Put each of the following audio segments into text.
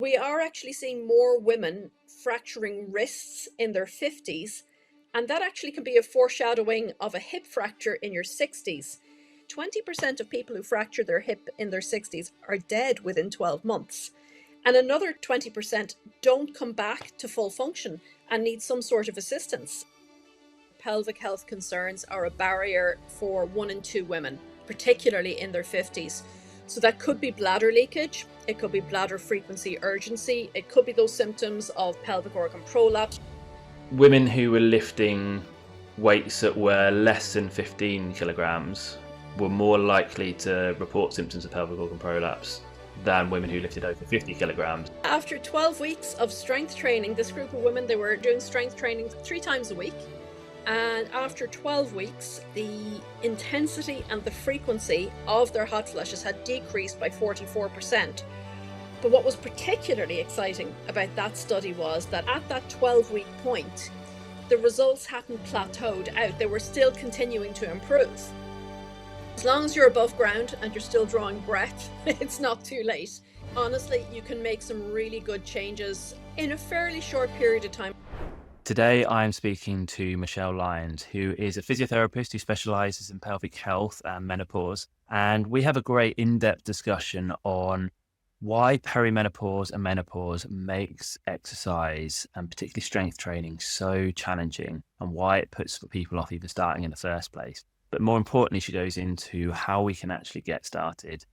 We are actually seeing more women fracturing wrists in their 50s, and that actually can be a foreshadowing of a hip fracture in your 60s. 20% of people who fracture their hip in their 60s are dead within 12 months. And another 20% don't come back to full function and need some sort of assistance. Pelvic health concerns are a barrier for 1 in 2 women, particularly in their 50s. So that could be bladder leakage, it could be bladder frequency urgency, it could be those symptoms of pelvic organ prolapse. Women who were lifting weights that were less than 15 kilograms were more likely to report symptoms of pelvic organ prolapse than women who lifted over 50 kilograms. After 12 weeks of strength training, this group of women, they were doing strength training 3 times a week. And after 12 weeks, the intensity and the frequency of their hot flushes had decreased by 44%. But what was particularly exciting about that study was that at that 12-week point, the results hadn't plateaued out. They were still continuing to improve. As long as you're above ground and you're still drawing breath, it's not too late. Honestly, you can make some really good changes in a fairly short period of time. Today, I'm speaking to Michelle Lyons, who is a physiotherapist who specializes in pelvic health and menopause. And we have a great in-depth discussion on why perimenopause and menopause makes exercise and particularly strength training so challenging and why it puts people off even starting in the first place. But more importantly, she goes into how we can actually get started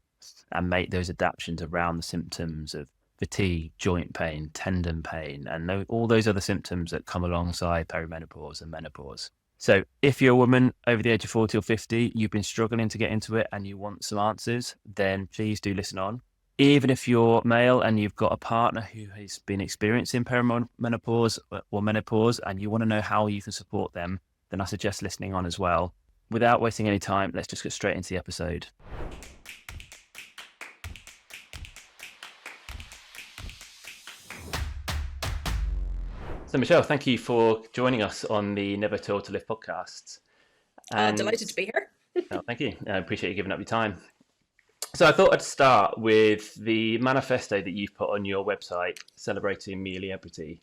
and make those adaptations around the symptoms of fatigue, joint pain, tendon pain, and all those other symptoms that come alongside perimenopause and menopause. So if you're a woman over the age of 40 or 50, you've been struggling to get into it and you want some answers, then please do listen on. Even if you're male and you've got a partner who has been experiencing perimenopause or menopause and you want to know how you can support them, then I suggest listening on as well. Without wasting any time, let's just get straight into the episode. So Michelle, thank you for joining us on the Never Toil to Live podcast. Delighted to be here. Thank you. I appreciate you giving up your time. So I thought I'd start with the manifesto that you've put on your website, celebrating mediocrity.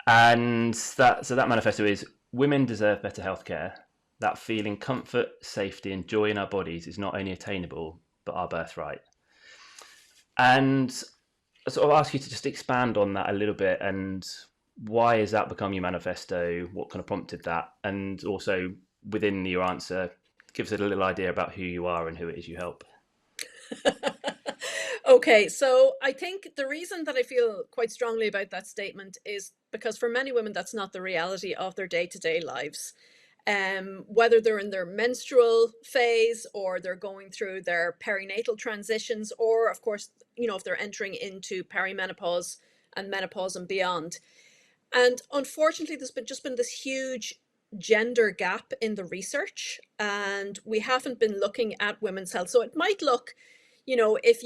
And that manifesto is: women deserve better healthcare. That feeling comfort, safety, and joy in our bodies is not only attainable, but our birthright. And I sort of ask you to just expand on that a little bit, and why has that become your manifesto? What kind of prompted that? And also within your answer, give us a little idea about who you are and who it is you help. Okay, so I think the reason that I feel quite strongly about that statement is because for many women, that's not the reality of their day-to-day lives. Whether they're in their menstrual phase or they're going through their perinatal transitions, or of course, if they're entering into perimenopause and menopause and beyond. And unfortunately, there's been this huge gender gap in the research, and we haven't been looking at women's health. So it might look, if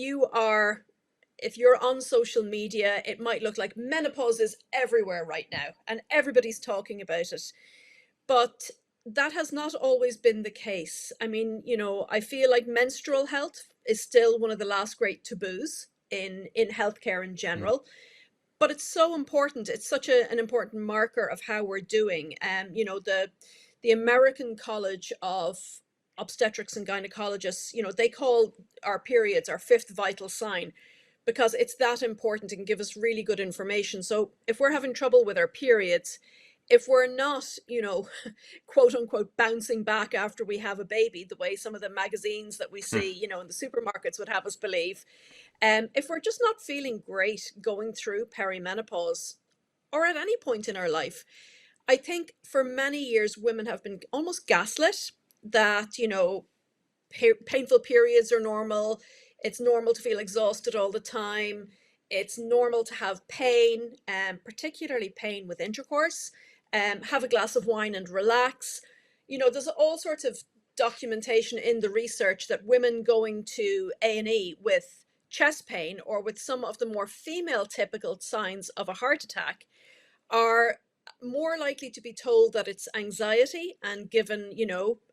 you're on social media, it might look like menopause is everywhere right now and everybody's talking about it. But that has not always been the case. I mean, I feel like menstrual health is still one of the last great taboos in healthcare in general. But it's so important. It's such an important marker of how we're doing. The American College of Obstetrics and Gynecologists, they call our periods our fifth vital sign because it's that important and give us really good information. So if we're having trouble with our periods, if we're not, quote unquote, bouncing back after we have a baby, the way some of the magazines that we see, in the supermarkets would have us believe, if we're just not feeling great going through perimenopause or at any point in our life, I think for many years, women have been almost gaslit that, painful periods are normal. It's normal to feel exhausted all the time. It's normal to have pain, particularly pain with intercourse. Have a glass of wine and relax. There's all sorts of documentation in the research that women going to A&E with chest pain or with some of the more female typical signs of a heart attack are more likely to be told that it's anxiety and given,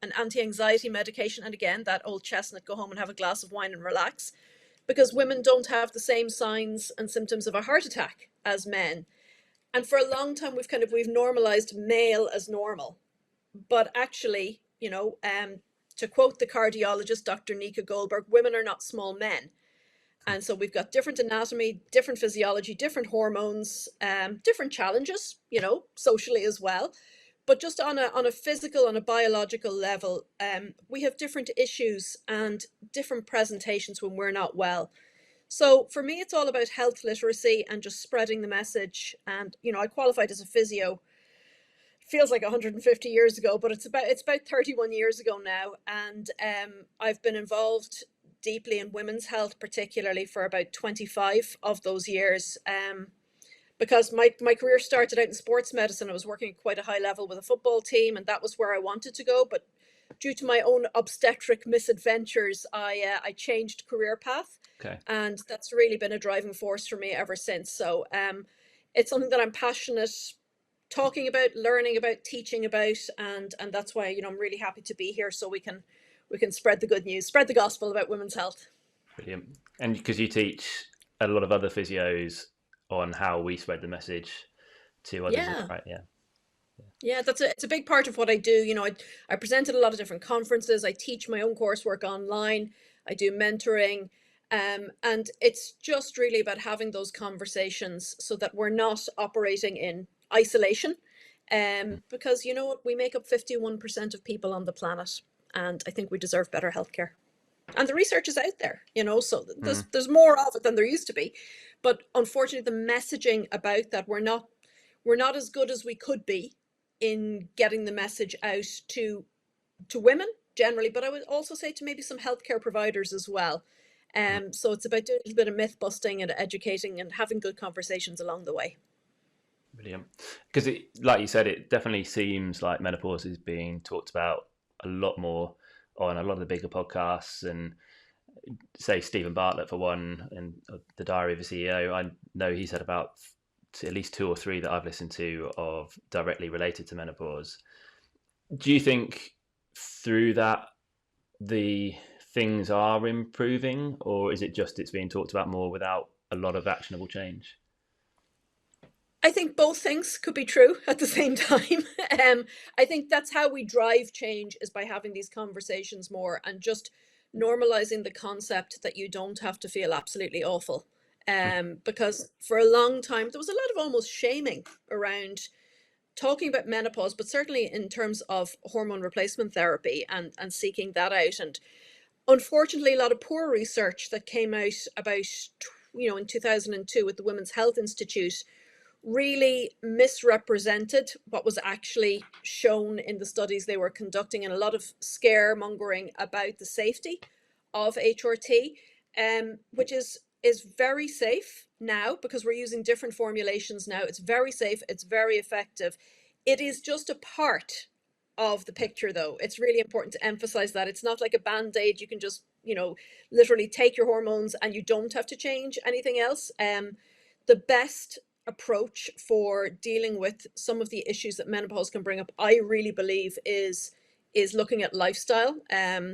an anti-anxiety medication. And again, that old chestnut, go home and have a glass of wine and relax. because women don't have the same signs and symptoms of a heart attack as men. And for a long time, we've normalized male as normal. But actually, to quote the cardiologist, Dr. Nika Goldberg, women are not small men. And so we've got different anatomy, different physiology, different hormones, different challenges, socially as well. But just on a physical, on a biological level, we have different issues and different presentations when we're not well. So for me, it's all about health literacy and just spreading the message. And, I qualified as a physio, feels like 150 years ago, but it's about 31 years ago now. And I've been involved deeply in women's health, particularly for about 25 of those years. Because my career started out in sports medicine. I was working at quite a high level with a football team, and that was where I wanted to go. But due to my own obstetric misadventures, I changed career path. Okay. And that's really been a driving force for me ever since. So it's something that I'm passionate talking about, learning about, teaching about, and that's why I'm really happy to be here, so we can spread the good news, spread the gospel about women's health. Brilliant. And because you teach a lot of other physios on how we spread the message to others, Yeah. right? Yeah, it's a big part of what I do. I present at a lot of different conferences. I teach my own coursework online. I do mentoring. And it's just really about having those conversations so that we're not operating in isolation. Because we make up 51% of people on the planet, and I think we deserve better healthcare. And the research is out there, so there's more of it than there used to be. But unfortunately, the messaging about that, we're not as good as we could be in getting the message out to women generally, but I would also say to maybe some healthcare providers as well. So it's about doing a little bit of myth busting and educating and having good conversations along the way. Brilliant. Because like you said, it definitely seems like menopause is being talked about a lot more on a lot of the bigger podcasts, and say Stephen Bartlett for one, and the Diary of a CEO. I know he's had about at least 2 or 3 that I've listened to of directly related to menopause. Do you think through that the things are improving, or is it just it's being talked about more without a lot of actionable change? I think both things could be true at the same time. I think that's how we drive change, is by having these conversations more and just normalizing the concept that you don't have to feel absolutely awful. Because for a long time, there was a lot of almost shaming around talking about menopause, but certainly in terms of hormone replacement therapy and seeking that out. And unfortunately, a lot of poor research that came out about, in 2002 with the Women's Health Institute really misrepresented what was actually shown in the studies they were conducting, and a lot of scaremongering about the safety of HRT, which is very safe now because we're using different formulations now. It's very safe, it's very effective. It is just a part of the picture, though. It's really important to emphasize that it's not like a band-aid. You can just literally take your hormones and you don't have to change anything else. The best approach for dealing with some of the issues that menopause can bring up, I really believe, is looking at lifestyle.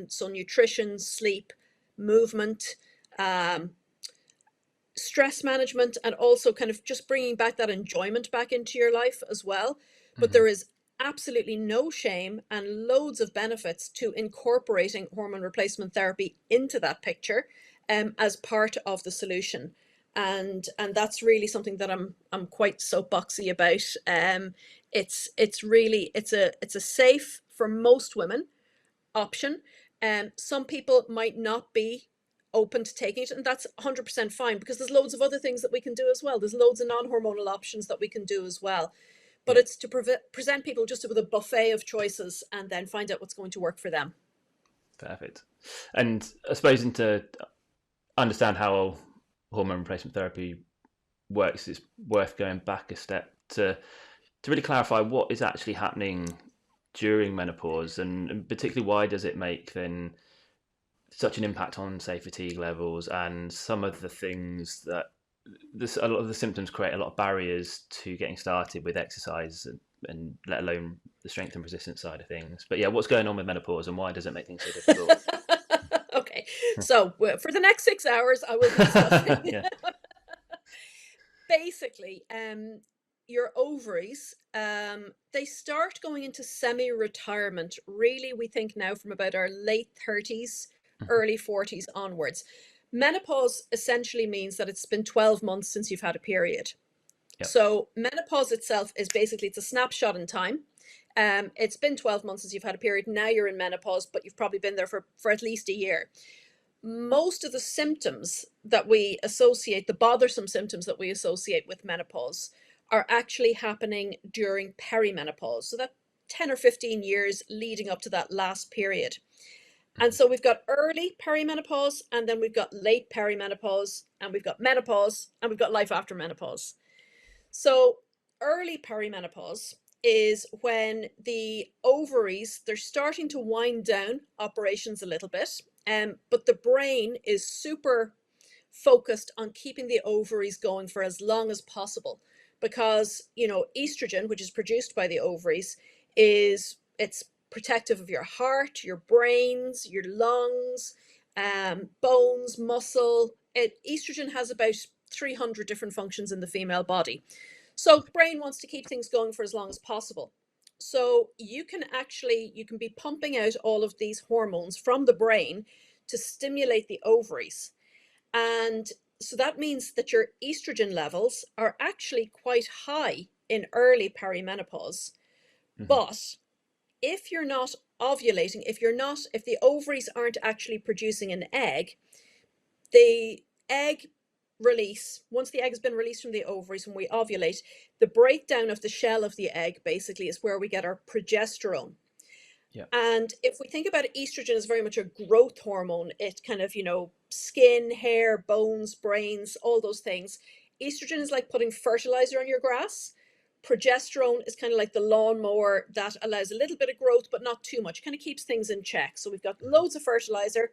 So nutrition, sleep, movement, stress management, and also kind of just bringing back that enjoyment back into your life as well. But there is absolutely no shame and loads of benefits to incorporating hormone replacement therapy into that picture, as part of the solution. And that's really something that I'm quite soapboxy about. It's really a safe, for most women, option. Some people might not be open to taking it, and that's 100% fine, because there's loads of other things that we can do as well. There's loads of non-hormonal options that we can do as well. But it's to present people just with a buffet of choices and then find out what's going to work for them. Perfect. And I suppose to understand how hormone replacement therapy works, it's worth going back a step to really clarify what is actually happening during menopause, and particularly why does it make then such an impact on, say, fatigue levels and some of the things that a lot of the symptoms create a lot of barriers to getting started with exercise, and let alone the strength and resistance side of things. But yeah, what's going on with menopause and why does it make things so difficult? Okay, So for the next 6 hours, I will be discussing Yeah. basically your ovaries. They start going into semi-retirement. Really, we think now from about our late 30s, Mhm. early 40s onwards. Menopause essentially means that it's been 12 months since you've had a period. Yep. So menopause itself is basically, it's a snapshot in time. It's been 12 months since you've had a period. Now you're in menopause, but you've probably been there for at least a year. Most of the symptoms that we associate, the bothersome symptoms that we associate with menopause, are actually happening during perimenopause. So that 10 or 15 years leading up to that last period. And Mhm. so we've got early perimenopause, and then we've got late perimenopause, and we've got menopause, and we've got life after menopause. So early perimenopause is when the ovaries, they're starting to wind down operations a little bit, but the brain is super focused on keeping the ovaries going for as long as possible, because estrogen, which is produced by the ovaries, it's protective of your heart, your brains, your lungs, bones, muscle. Estrogen has about 300 different functions in the female body. So brain wants to keep things going for as long as possible. So you can be pumping out all of these hormones from the brain to stimulate the ovaries. And so that means that your estrogen levels are actually quite high in early perimenopause. Mhm. But if you're not ovulating, if the ovaries aren't actually producing an egg, the egg release, once the egg's been released from the ovaries, when we ovulate, the breakdown of the shell of the egg basically is where we get our progesterone. Yep. And if we think about it, estrogen is very much a growth hormone. It kind of, skin, hair, bones, brains, all those things. Estrogen is like putting fertilizer on your grass. Progesterone is kind of like the lawnmower that allows a little bit of growth, but not too much. Kind of keeps things in check. So we've got Mhm. loads of fertilizer,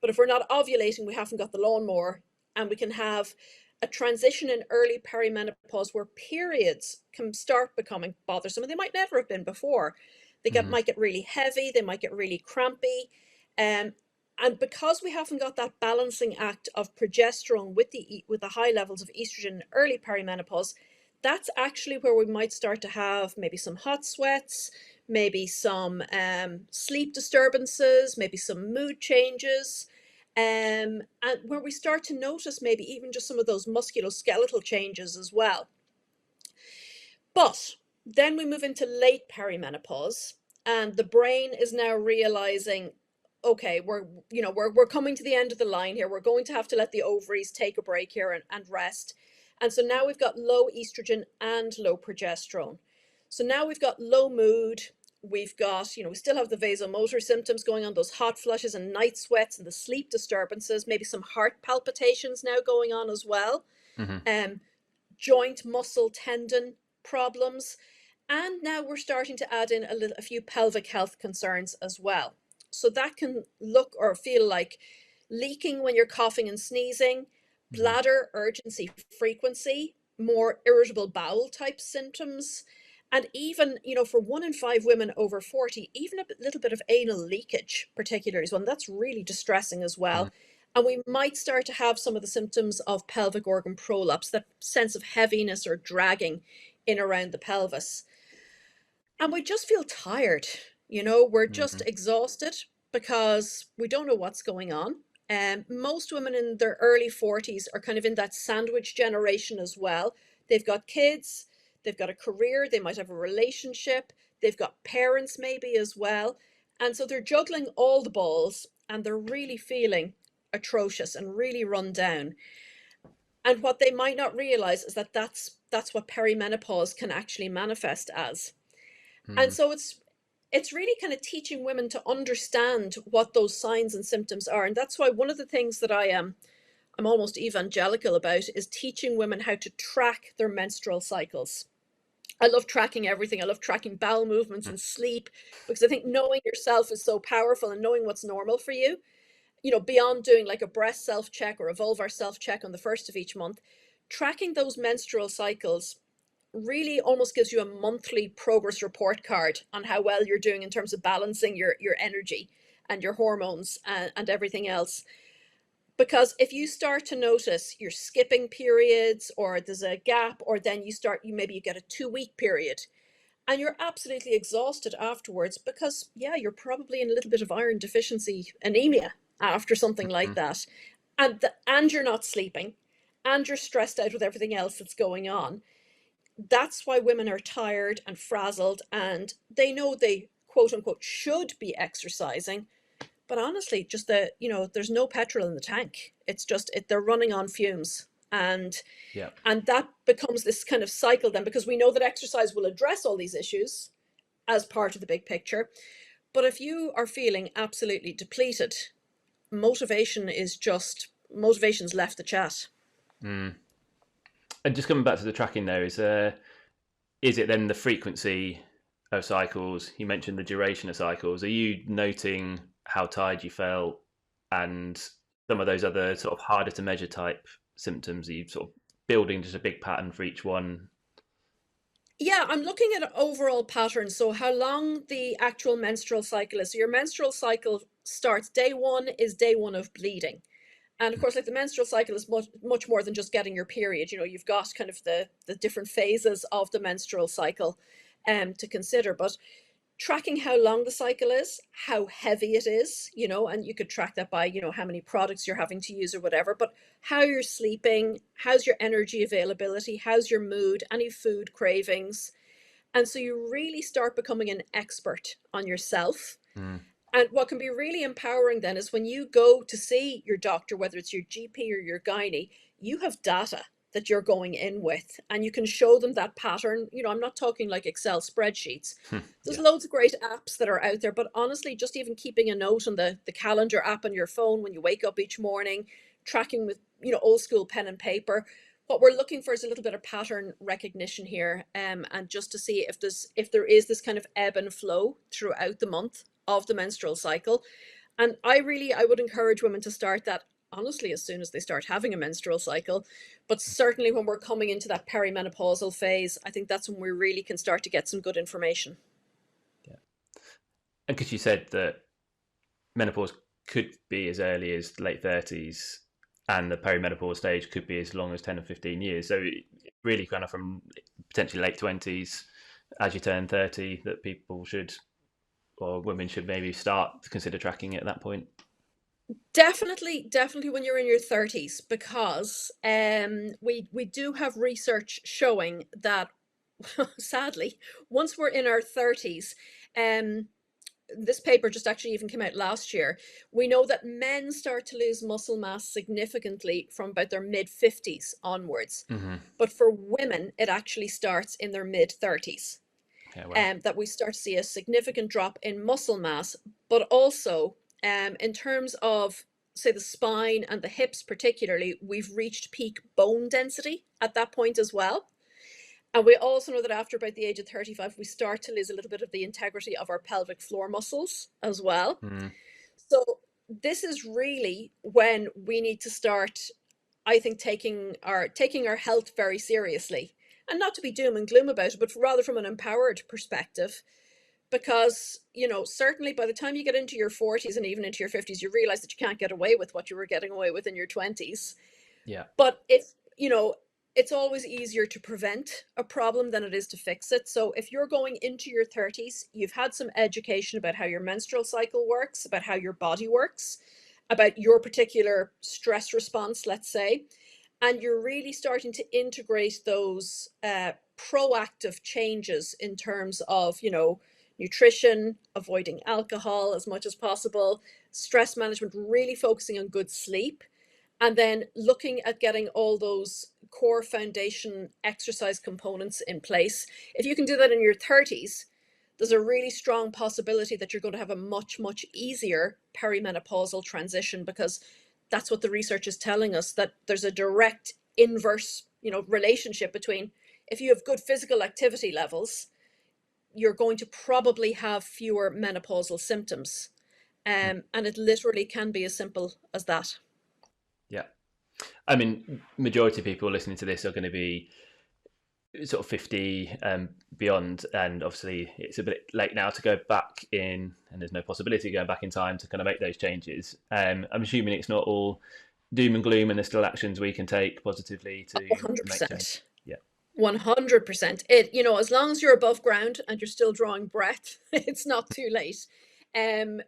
but if we're not ovulating, we haven't got the lawnmower, and we can have a transition in early perimenopause where periods can start becoming bothersome, and they might never have been before. Mhm. Might get really heavy, they might get really crampy. Um, and because we haven't got that balancing act of progesterone with the high levels of estrogen in early perimenopause, that's actually where we might start to have maybe some hot sweats, maybe some sleep disturbances, maybe some mood changes, and where we start to notice maybe even just some of those musculoskeletal changes as well. But then we move into late perimenopause, and the brain is now realizing, okay, we're coming to the end of the line here. We're going to have to let the ovaries take a break here and rest. And so now we've got low estrogen and low progesterone. So now we've got low mood. We've got, we still have the vasomotor symptoms going on, those hot flushes and night sweats and the sleep disturbances, maybe some heart palpitations now going on as well. Mhm. Um, Joint, muscle, tendon problems. And now we're starting to add in a few pelvic health concerns as well. So that can look or feel like leaking when you're coughing and sneezing, Mhm. bladder urgency frequency, more irritable bowel type symptoms, and even, for 1 in 5 women over 40, even a little bit of anal leakage, particularly, is one that's really distressing as Mhm. well. And we might start to have some of the symptoms of pelvic organ prolapse, that sense of heaviness or dragging in around the pelvis. And we just feel tired. We're just Mhm. exhausted because we don't know what's going on. Most women in their early 40s are kind of in that sandwich generation as well. They've got kids, they've got a career, they might have a relationship, they've got parents maybe as well. And so they're juggling all the balls, and they're really feeling atrocious and really run down. And what they might not realize is that that's what perimenopause can actually manifest as. And Mhm. so it's really kind of teaching women to understand what those signs and symptoms are. And that's why one of the things that I'm almost evangelical about is teaching women how to track their menstrual cycles. I love tracking everything. I love tracking bowel movements Mhm. and sleep, because I think knowing yourself is so powerful, and knowing what's normal for you, beyond doing like a breast self check or a vulvar self check on the first of each month, tracking those menstrual cycles really almost gives you a monthly progress report card on how well you're doing in terms of balancing your energy and your hormones and everything else. Because if you start to notice you're skipping periods, or there's a gap, or then maybe you get a 2 week period, and you're absolutely exhausted afterwards, because yeah, you're probably in a little bit of iron deficiency anemia after something like Mhm. that, and you're not sleeping, and you're stressed out with everything else that's going on. That's why women are tired and frazzled, and they know they quote unquote should be exercising, but honestly, just there's no petrol in the tank. It's just they're running on fumes, and Yeah. that becomes this kind of cycle then, because we know that exercise will address all these issues as part of the big picture. But if you are feeling absolutely depleted, motivation's left the chat. Mm. And just coming back to the tracking there, is it then the frequency of cycles? You mentioned the duration of cycles. Are you noting how tired you felt and some of those other sort of harder to measure type symptoms? Are you sort of building just a big pattern for each one? Yeah, I'm looking at overall patterns. So how long the actual menstrual cycle is. So your menstrual cycle starts, day one is day one of bleeding. And of course, like, the menstrual cycle is much more than just getting your period. You've got kind of the different phases of the menstrual cycle to consider. But tracking how long the cycle is, how heavy it is, and you could track that by, how many products you're having to use or whatever, but how you're sleeping, how's your energy availability, how's your mood, any food cravings. And so you really start becoming an expert on yourself. Mm. And what can be really empowering then is when you go to see your doctor, whether it's your GP or your gynae, you have data that you're going in with, and you can show them that pattern. I'm not talking like Excel spreadsheets. There's Yeah. loads of great apps that are out there, but honestly, just even keeping a note on the calendar app on your phone when you wake up each morning, tracking with, old school pen and paper. What we're looking for is a little bit of pattern recognition here, and just to see if there is this kind of ebb and flow throughout the month of the menstrual cycle. And I would encourage women to start that honestly as soon as they start having a menstrual cycle. But certainly when we're coming into that perimenopausal phase, I think that's when we really can start to get some good information. Yeah. And because you said that menopause could be as early as late 30s and the perimenopause stage could be as long as 10 or 15 years. So really kind of from potentially late 20s as you turn 30 that people should, or women should maybe start to consider tracking it at that point. Definitely when you're in your 30s, because we do have research showing that sadly, once we're in our 30s, um this paper just actually even came out last year. We know that men start to lose muscle mass significantly from about their mid 50s onwards. Mm-hmm. But for women, it actually starts in their mid 30s. Yeah, well. That we start to see a significant drop in muscle mass, but also in terms of, say, the spine and the hips, particularly, we've reached peak bone density at that point as well. And we also know that after about the age of 35, we start to lose a little bit of the integrity of our pelvic floor muscles as well. Mm. So this is really when we need to start, I think, taking our health very seriously, and not to be doom and gloom about it, but rather from an empowered perspective. Because, certainly by the time you get into your 40s and even into your 50s, you realize that you can't get away with what you were getting away with in your 20s. Yeah. But it's always easier to prevent a problem than it is to fix it. So if you're going into your 30s, you've had some education about how your menstrual cycle works, about how your body works, about your particular stress response, let's say, and you're really starting to integrate those proactive changes in terms of, nutrition, avoiding alcohol as much as possible, stress management, really focusing on good sleep, and then looking at getting all those core foundation exercise components in place. If you can do that in your 30s, there's a really strong possibility that you're going to have a much easier perimenopausal transition, because that's what the research is telling us, that there's a direct inverse, relationship between, if you have good physical activity levels, you're going to probably have fewer menopausal symptoms. Mm. And it literally can be as simple as that. Yeah. I mean, majority of people listening to this are going to be sort of 50 beyond, and obviously it's a bit late now to go back in, and there's no possibility of going back in time to kind of make those changes. I'm assuming it's not all doom and gloom, and there's still actions we can take positively to make change. 100%. Yeah. 100%. It, as long as you're above ground and you're still drawing breath, it's not too late. And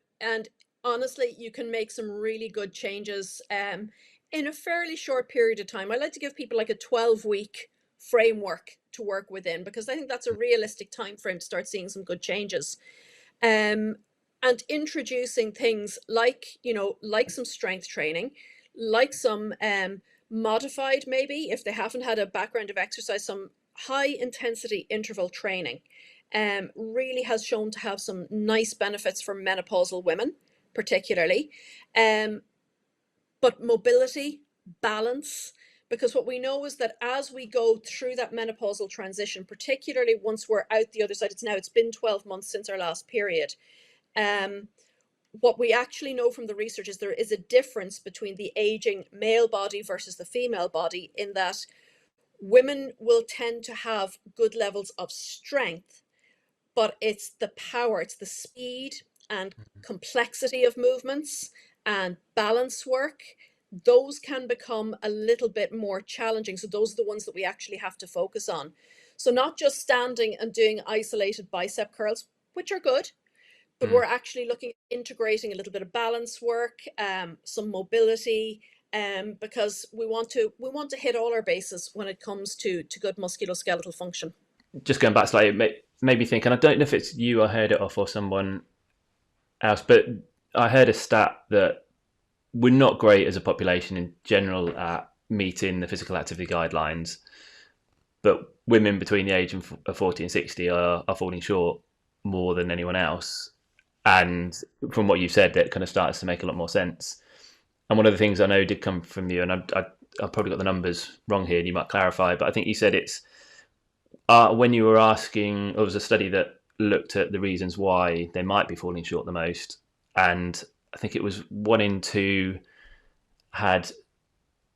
honestly, you can make some really good changes in a fairly short period of time. I like to give people like a 12-week framework to work within, because I think that's a realistic time frame to start seeing some good changes. Um, and introducing things like, like some strength training, like some modified, maybe if they haven't had a background of exercise, some high intensity interval training really has shown to have some nice benefits for menopausal women, particularly. Um, but mobility, balance, because what we know is that as we go through that menopausal transition, particularly once we're out the other side, it's been 12 months since our last period. Um, what we actually know from the research is there is a difference between the aging male body versus the female body, in that women will tend to have good levels of strength, but it's the power, it's the speed and complexity of movements and balance work. Those can become a little bit more challenging. So those are the ones that we actually have to focus on. So not just standing and doing isolated bicep curls, which are good, but Mm. we're actually looking at integrating a little bit of balance work, some mobility, because we want to hit all our bases when it comes to good musculoskeletal function. Just going back slightly, it made me think, and I don't know if it's you I heard it off or someone else, but I heard a stat that we're not great as a population in general at meeting the physical activity guidelines, but women between the age of 40 and 60 are falling short more than anyone else. And from what you said, that kind of starts to make a lot more sense. And one of the things I know did come from you, and I've probably got the numbers wrong here, and you might clarify, but I think you said it's when you were asking, there was a study that looked at the reasons why they might be falling short the most, and I think it was 1 in 2 had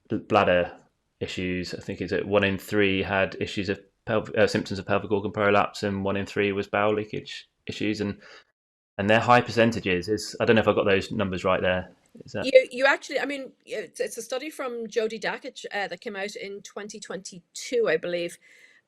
bladder issues. I think it's 1 in 3 had issues of symptoms of pelvic organ prolapse, and 1 in 3 was bowel leakage issues, and they're high percentages. I don't know if I got those numbers right there. Is that You actually, I mean, it's a study from Jodie Dackich that came out in 2022, I believe.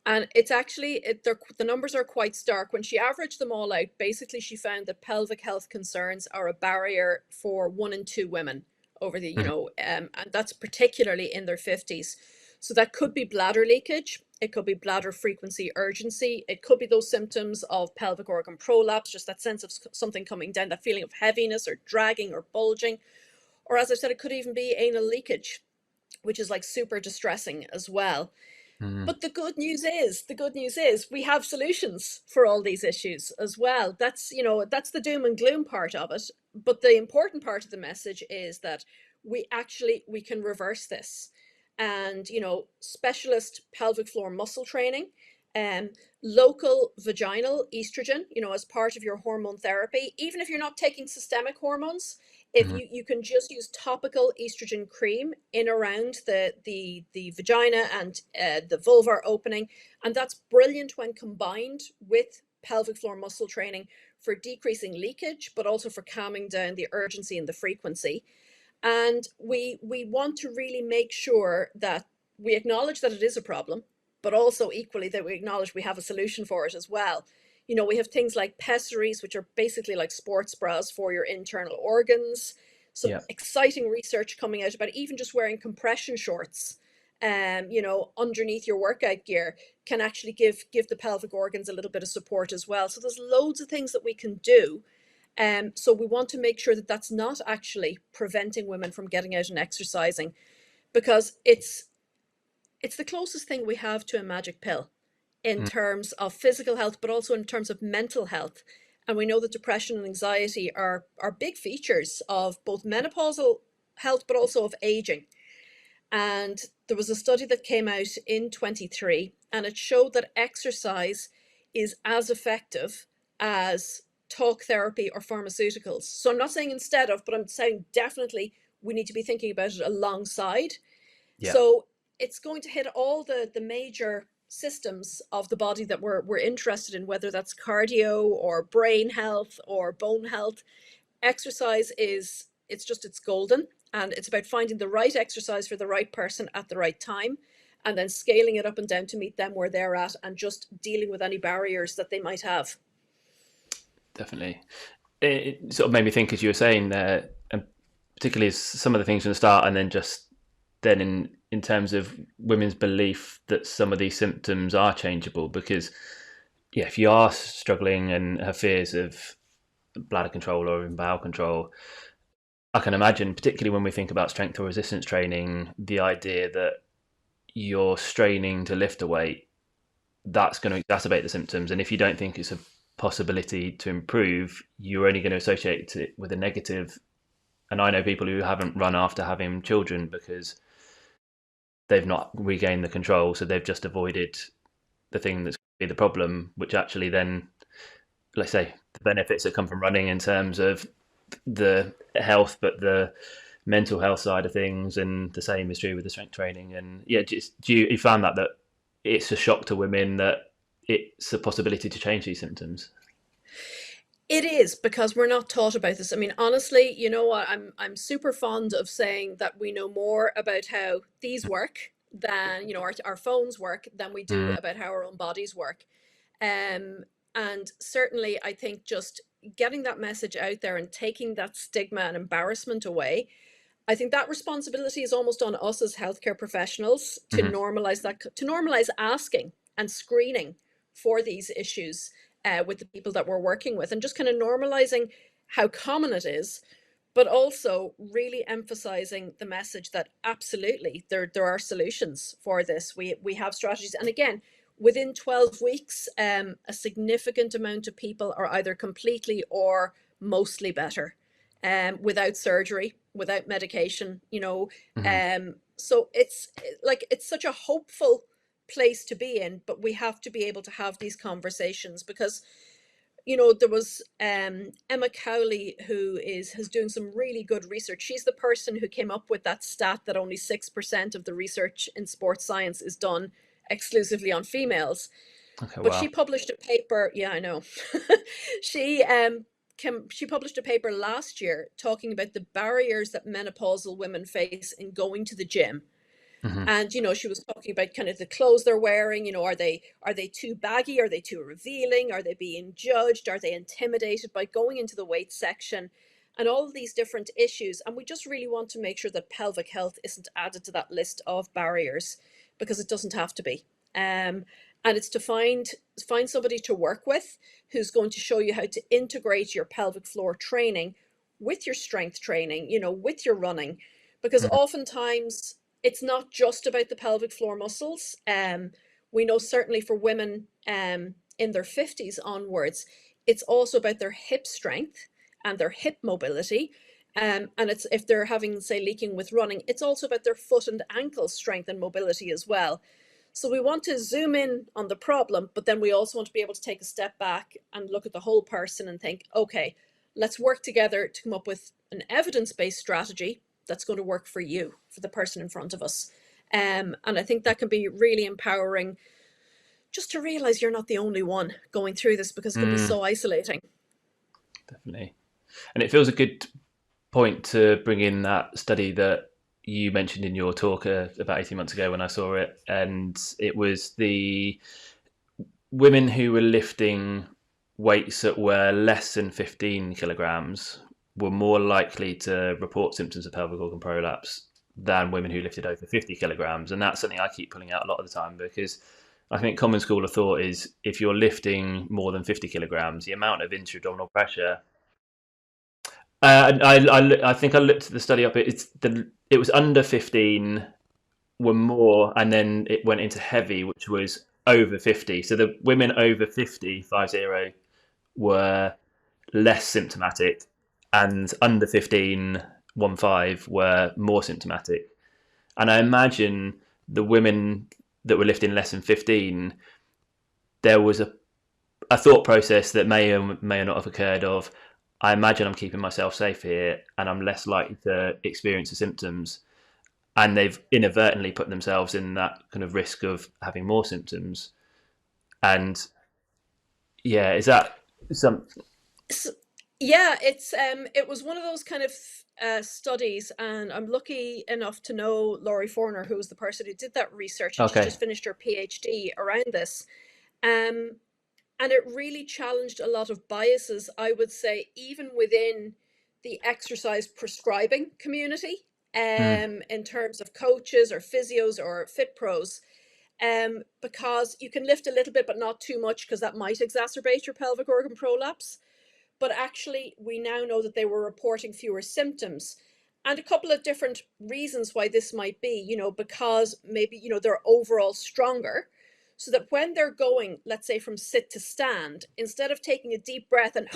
And it's actually, the numbers are quite stark. When she averaged them all out, basically she found that pelvic health concerns are a barrier for 1 in 2 women over the, and that's particularly in their 50s. So that could be bladder leakage. It could be bladder frequency urgency. It could be those symptoms of pelvic organ prolapse, just that sense of something coming down, that feeling of heaviness or dragging or bulging. Or as I said, it could even be anal leakage, which is like super distressing as well. mm, But the good news is we have solutions for all these issues as well. That's the doom and gloom part of it. But the important part of the message is that we can reverse this. And, specialist pelvic floor muscle training, um, local vaginal estrogen, as part of your hormone therapy, even if you're not taking systemic hormones, if mm, you can just use topical estrogen cream in around the vagina and the vulvar opening, and that's brilliant when combined with pelvic floor muscle training for decreasing leakage, but also for calming down the urgency and the frequency. And we want to really make sure that we acknowledge that it is a problem, but also equally that we acknowledge we have a solution for it as well. We have things like pessaries, which are basically like sports bras for your internal organs. Some yeah. exciting research coming out about even just wearing compression shorts, underneath your workout gear, can actually give the pelvic organs a little bit of support as well. So there's loads of things that we can do. So we want to make sure that that's not actually preventing women from getting out and exercising, because it's the closest thing we have to a magic pill in Mm. terms of physical health, but also in terms of mental health. And we know that depression and anxiety are big features of both menopausal health, but also of aging. And there was a study that came out in 23, and it showed that exercise is as effective as talk therapy or pharmaceuticals. So I'm not saying instead of, but I'm saying definitely we need to be thinking about it alongside. Yeah. So it's going to hit all the major systems of the body that we're interested in, whether that's cardio or brain health or bone health. Exercise it's golden. And it's about finding the right exercise for the right person at the right time, and then scaling it up and down to meet them where they're at, and just dealing with any barriers that they might have. Definitely. It sort of made me think, as you were saying there, and particularly some of the things from the start, and then just then in terms of women's belief that some of these symptoms are changeable. Because yeah, if you are struggling and have fears of bladder control or even bowel control, I can imagine, particularly when we think about strength or resistance training, the idea that you're straining to lift a weight, that's going to exacerbate the symptoms. And if you don't think it's a possibility to improve, you're only going to associate it with a negative. And I know people who haven't run after having children because they've not regained the control. So they've just avoided the thing that's going to be the problem, which actually then, let's say, the benefits that come from running in terms of the health, but the mental health side of things, and the same is true with the strength training. And yeah, just you found that it's a shock to women that it's a possibility to change these symptoms. It is, because we're not taught about this. I mean, honestly, you know what? I'm super fond of saying that we know more about how these work than, our phones work, than we do Mm, about how our own bodies work. Um, and certainly, I think just getting that message out there and taking that stigma and embarrassment away, I think that responsibility is almost on us as healthcare professionals to mm, normalize that, to normalize asking and screening for these issues with the people that we're working with, and just kind of normalizing how common it is, but also really emphasizing the message that absolutely there are solutions for this. We have strategies, and again, within 12 weeks, a significant amount of people are either completely or mostly better, without surgery, without medication. mm, So it's like, it's such a hopeful place to be in, but we have to be able to have these conversations, because there was Emma Cowley, who is doing some really good research. She's the person who came up with that stat that only 6% of the research in sports science is done exclusively on females. okay, But she wow. published a paper. Yeah, I know. she she published a paper last year talking about the barriers that menopausal women face in going to the gym. Hmm. And she was talking about kind of the clothes they're wearing. Are they too baggy? Are they too revealing? Are they being judged? Are they intimidated by going into the weight section? And all of these different issues. And we just really want to make sure that pelvic health isn't added to that list of barriers, because it doesn't have to be. And it's to find somebody to work with who's going to show you how to integrate your pelvic floor training with your strength training, with your running, because Mm, oftentimes it's not just about the pelvic floor muscles. We know certainly for women in their 50s onwards, it's also about their hip strength and their hip mobility. And it's, if they're having, say, leaking with running, it's also about their foot and ankle strength and mobility as well. So we want to zoom in on the problem, but then we also want to be able to take a step back and look at the whole person and think, okay, let's work together to come up with an evidence-based strategy that's going to work for you, for the person in front of us. And I think that can be really empowering, just to realize you're not the only one going through this, because it can be mm, so isolating. definitely. And it feels a good point to bring in that study that you mentioned in your talk about 18 months ago when I saw it. And it was the women who were lifting weights that were less than 15 kilograms were more likely to report symptoms of pelvic organ prolapse than women who lifted over 50 kilograms. And that's something I keep pulling out a lot of the time, because I think common school of thought is if you're lifting more than 50 kilograms, the amount of intra-abdominal pressure. I think I looked at the study up. It was under 15 were more, and then it went into heavy, which was over 50. So the women over 50, 50, were less symptomatic, and under 15, 15, were more symptomatic. And I imagine the women that were lifting less than 15, there was a thought process that may or may not have occurred of, I imagine I'm keeping myself safe here and I'm less likely to experience the symptoms. And they've inadvertently put themselves in that kind of risk of having more symptoms. And yeah, is that some? Yeah, it was one of those kind of studies, and I'm lucky enough to know Laurie Forner, who was the person who did that research, and she's Okay. just finished her PhD around this. Um, and it really challenged a lot of biases, I would say, even within the exercise prescribing community, Mm, in terms of coaches or physios or fit pros. Because you can lift a little bit, but not too much, because that might exacerbate your pelvic organ prolapse. But actually, we now know that they were reporting fewer symptoms. And a couple of different reasons why this might be, because maybe, they're overall stronger. So that when they're going, let's say, from sit to stand, instead of taking a deep breath and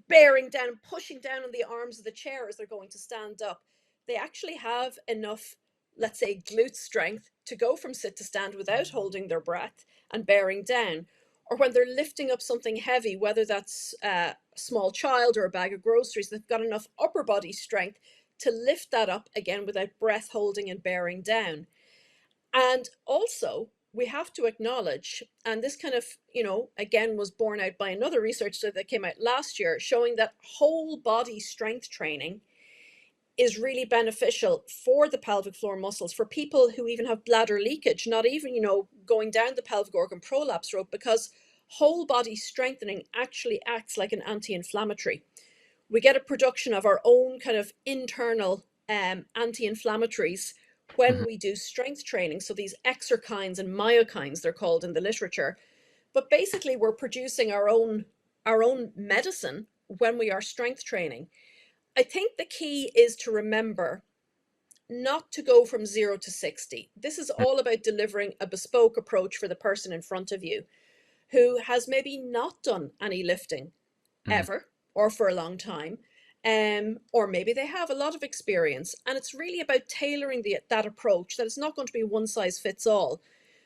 bearing down and pushing down on the arms of the chair as they're going to stand up, they actually have enough, let's say, glute strength to go from sit to stand without holding their breath and bearing down. Or when they're lifting up something heavy, whether that's a small child or a bag of groceries, they've got enough upper body strength to lift that up again without breath holding and bearing down. And also, we have to acknowledge, and this kind of, again, was borne out by another research study that came out last year, showing that whole body strength training is really beneficial for the pelvic floor muscles, for people who even have bladder leakage, not even, going down the pelvic organ prolapse road, because whole body strengthening actually acts like an anti-inflammatory. We get a production of our own kind of internal anti-inflammatories when mhm. we do strength training. So these exerkines and myokines, they're called in the literature. But basically, we're producing our own medicine when we are strength training. I think the key is to remember not to go from 0 to 60. This is all about delivering a bespoke approach for the person in front of you who has maybe not done any lifting Mm, ever or for a long time. Or maybe they have a lot of experience, and it's really about tailoring that approach, that it's not going to be one size fits all.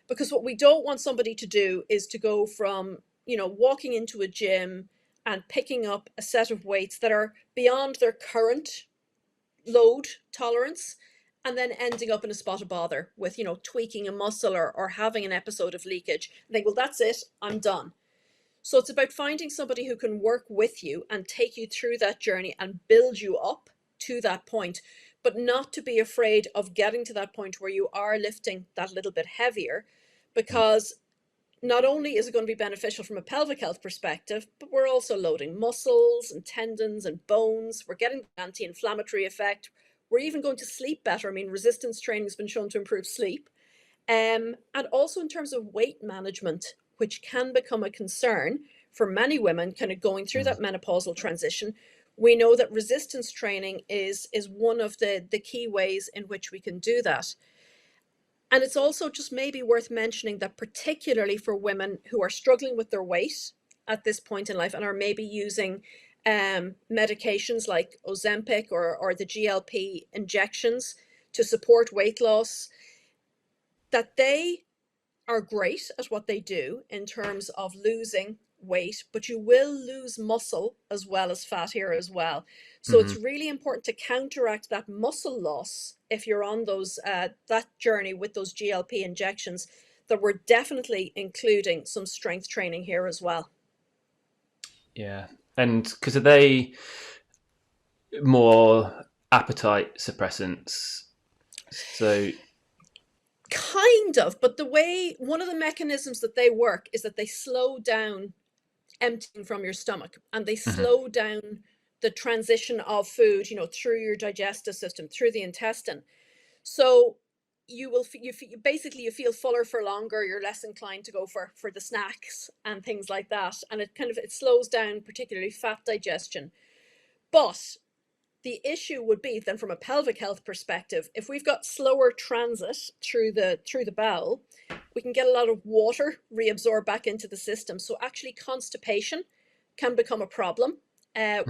Because what we don't want somebody to do is to go from, walking into a gym and picking up a set of weights that are beyond their current load tolerance, and then ending up in a spot of bother with, tweaking a muscle, or having an episode of leakage and think, well, that's it, I'm done. So it's about finding somebody who can work with you and take you through that journey and build you up to that point, but not to be afraid of getting to that point where you are lifting that little bit heavier, mm. because not only is it going to be beneficial from a pelvic health perspective, but we're also loading muscles and tendons and bones. We're getting the anti-inflammatory effect. We're even going to sleep better. I mean, resistance training has been shown to improve sleep. And also in terms of weight management, which can become a concern for many women kind of going through Mm. that menopausal transition. We know that resistance training is one of the key ways in which we can do that. And it's also just maybe worth mentioning that, particularly for women who are struggling with their weight at this point in life and are maybe using medications like Ozempic or the GLP injections to support weight loss, that they are great at what they do in terms of losing weight, but you will lose muscle as well as fat here as well. So it's Mhm. really important to counteract that muscle loss if you're on those that journey with those GLP injections. That we're definitely including some strength training here as well. Yeah. And because are they more appetite suppressants? So, Kind of, but the way one of the mechanisms that they work is that they slow down emptying from your stomach, and they mhm. slow down the transition of food, through your digestive system, through the intestine. So you will basically you feel fuller for longer. You're less inclined to go for the snacks and things like that, and it slows down particularly fat digestion. But the issue would be then, from a pelvic health perspective, if we've got slower transit through the bowel, we can get a lot of water reabsorbed back into the system. So actually, constipation can become a problem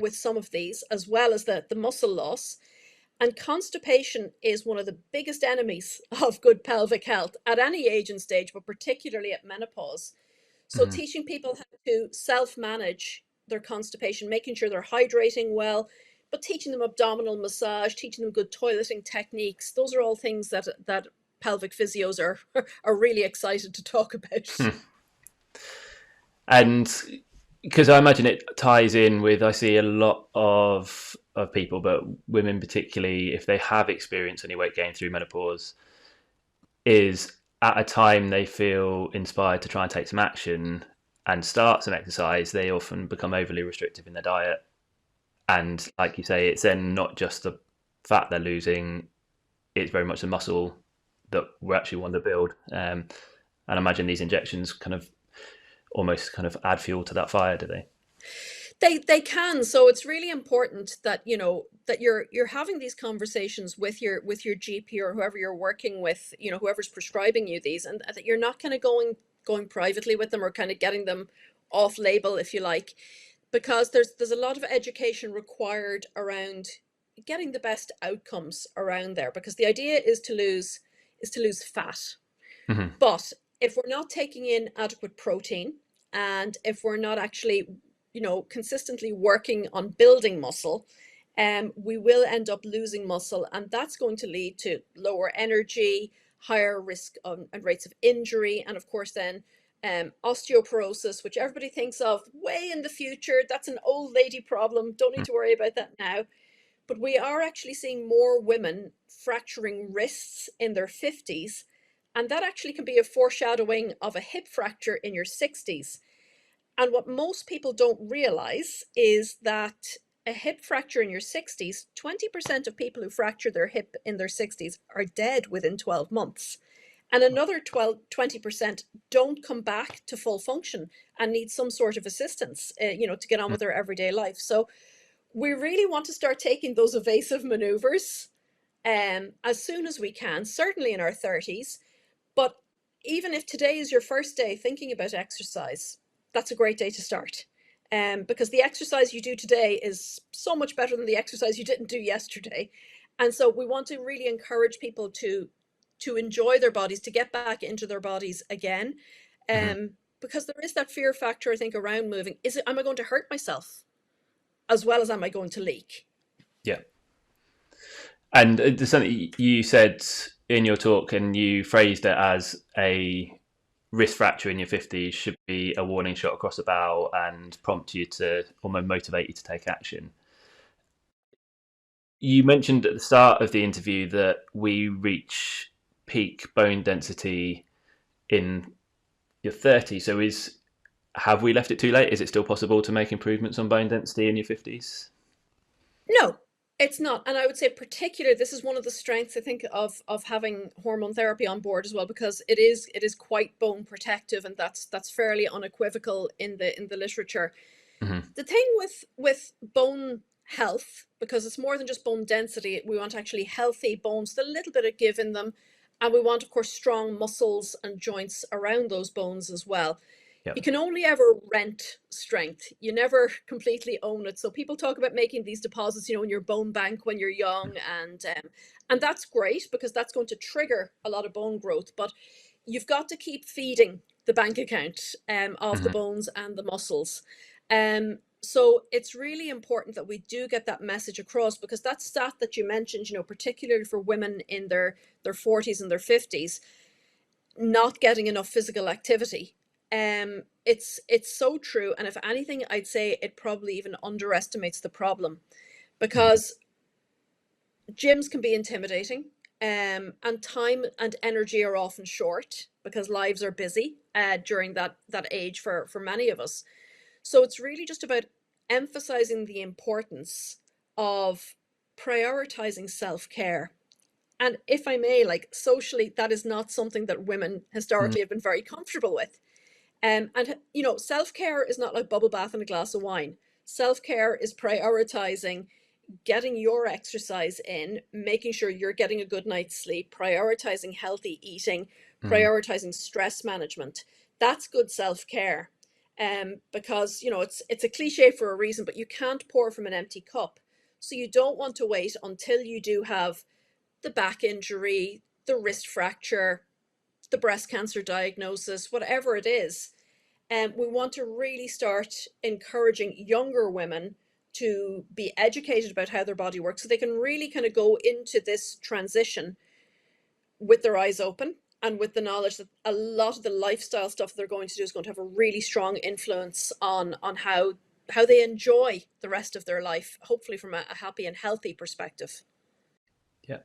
with some of these, as well as the muscle loss. And constipation is one of the biggest enemies of good pelvic health at any age and stage, but particularly at menopause. So Mhm. teaching people how to self-manage their constipation, making sure they're hydrating well, but teaching them abdominal massage, teaching them good toileting techniques. Those are all things that pelvic physios are really excited to talk about. And because I imagine it ties in with, I see a lot of people, but women particularly, if they have experienced any weight gain through menopause, is at a time they feel inspired to try and take some action and start some exercise, they often become overly restrictive in their diet. And like you say, it's then not just the fat they're losing, it's very much the muscle that we actually want to build. And I imagine these injections kind of almost kind of add fuel to that fire, do they? They can. So it's really important that, that you're having these conversations with your GP or whoever you're working with, whoever's prescribing you these, and that you're not kind of going privately with them or kind of getting them off label, if you like, because there's a lot of education required around getting the best outcomes around there, because the idea is to lose fat. Mm-hmm. But if we're not taking in adequate protein, and if we're not actually, consistently working on building muscle, we will end up losing muscle, and that's going to lead to lower energy, higher risk and rates of injury, and of course then osteoporosis, which everybody thinks of way in the future. That's an old lady problem. Don't need to worry about that now. But we are actually seeing more women fracturing wrists in their 50s. And that actually can be a foreshadowing of a hip fracture in your 60s. And what most people don't realize is that a hip fracture in your 60s, 20% of people who fracture their hip in their 60s are dead within 12 months. And another 20% don't come back to full function and need some sort of assistance, to get on with their everyday life. So we really want to start taking those evasive maneuvers as soon as we can, certainly in our 30s. But even if today is your first day thinking about exercise, that's a great day to start. Because the exercise you do today is so much better than the exercise you didn't do yesterday. And so we want to really encourage people to enjoy their bodies, to get back into their bodies again. Mm-hmm. Because there is that fear factor, I think, around moving. Am I going to hurt myself as well as am I going to leak? Yeah. And there's something you said in your talk, and you phrased it as a wrist fracture in your 50s should be a warning shot across the bow and prompt you to almost motivate you to take action. You mentioned at the start of the interview that we reach peak bone density in your 30s. So have we left it too late? Is it still possible to make improvements on bone density in your 50s? No, it's not. And I would say particularly this is one of the strengths, I think, of having hormone therapy on board as well, because it is quite bone protective, and that's fairly unequivocal in the literature. Mm-hmm. The thing with bone health, because it's more than just bone density, we want actually healthy bones, with a little bit of give in them, and we want, of course, strong muscles and joints around those bones as well. Yeah. You can only ever rent strength. You never completely own it. So people talk about making these deposits, in your bone bank when you're young, and that's great because that's going to trigger a lot of bone growth. But you've got to keep feeding the bank account of the Mm-hmm. bones and the muscles. So it's really important that we do get that message across, because that stat that you mentioned, particularly for women in their 40s and their 50s, not getting enough physical activity. It's so true, and if anything, I'd say it probably even underestimates the problem, Mm-hmm. because gyms can be intimidating, and time and energy are often short because lives are busy during that age for many of us. So it's really just about emphasizing the importance of prioritizing self-care. And if I may, like, socially, that is not something that women Mm-hmm. historically have been very comfortable with. And self-care is not like bubble bath and a glass of wine. Self-care is prioritizing getting your exercise in, making sure you're getting a good night's sleep, prioritizing healthy eating, Mm-hmm. prioritizing stress management. That's good self-care. Because it's a cliche for a reason, but you can't pour from an empty cup. So you don't want to wait until you do have the back injury, the wrist fracture, the breast cancer diagnosis, whatever it is. And we want to really start encouraging younger women to be educated about how their body works, so they can really kind of go into this transition with their eyes open, and with the knowledge that a lot of the lifestyle stuff they're going to do is going to have a really strong influence on how they enjoy the rest of their life, hopefully from a happy and healthy perspective. Yeah,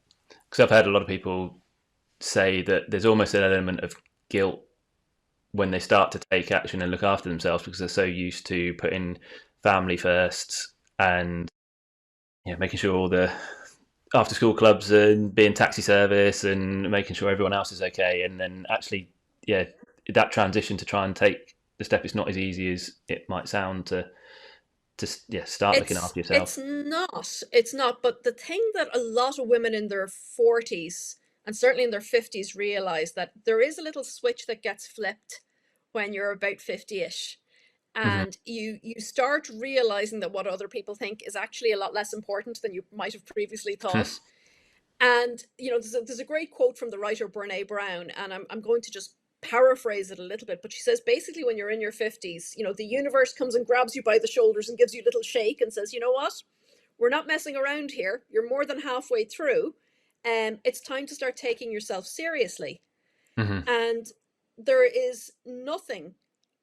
because I've heard a lot of people say that there's almost an element of guilt when they start to take action and look after themselves because they're so used to putting family first and making sure all the after school clubs and being taxi service and making sure everyone else is okay. And then actually, yeah, that transition to try and take the step is not as easy as it might sound to start looking It's after yourself. it's not. But the thing that a lot of women in their 40s and certainly in their 50s realize that there is a little switch that gets flipped when you're about 50ish, Hmm. and you start realizing that what other people think is actually a lot less important than you might have previously thought. And there's a great quote from the writer Brene Brown, and I'm going to just paraphrase it a little bit, but she says basically when you're in your 50s, the universe comes and grabs you by the shoulders and gives you a little shake and says, you know what, we're not messing around here, you're more than halfway through, and it's time to start taking yourself seriously. Hmm. And there is nothing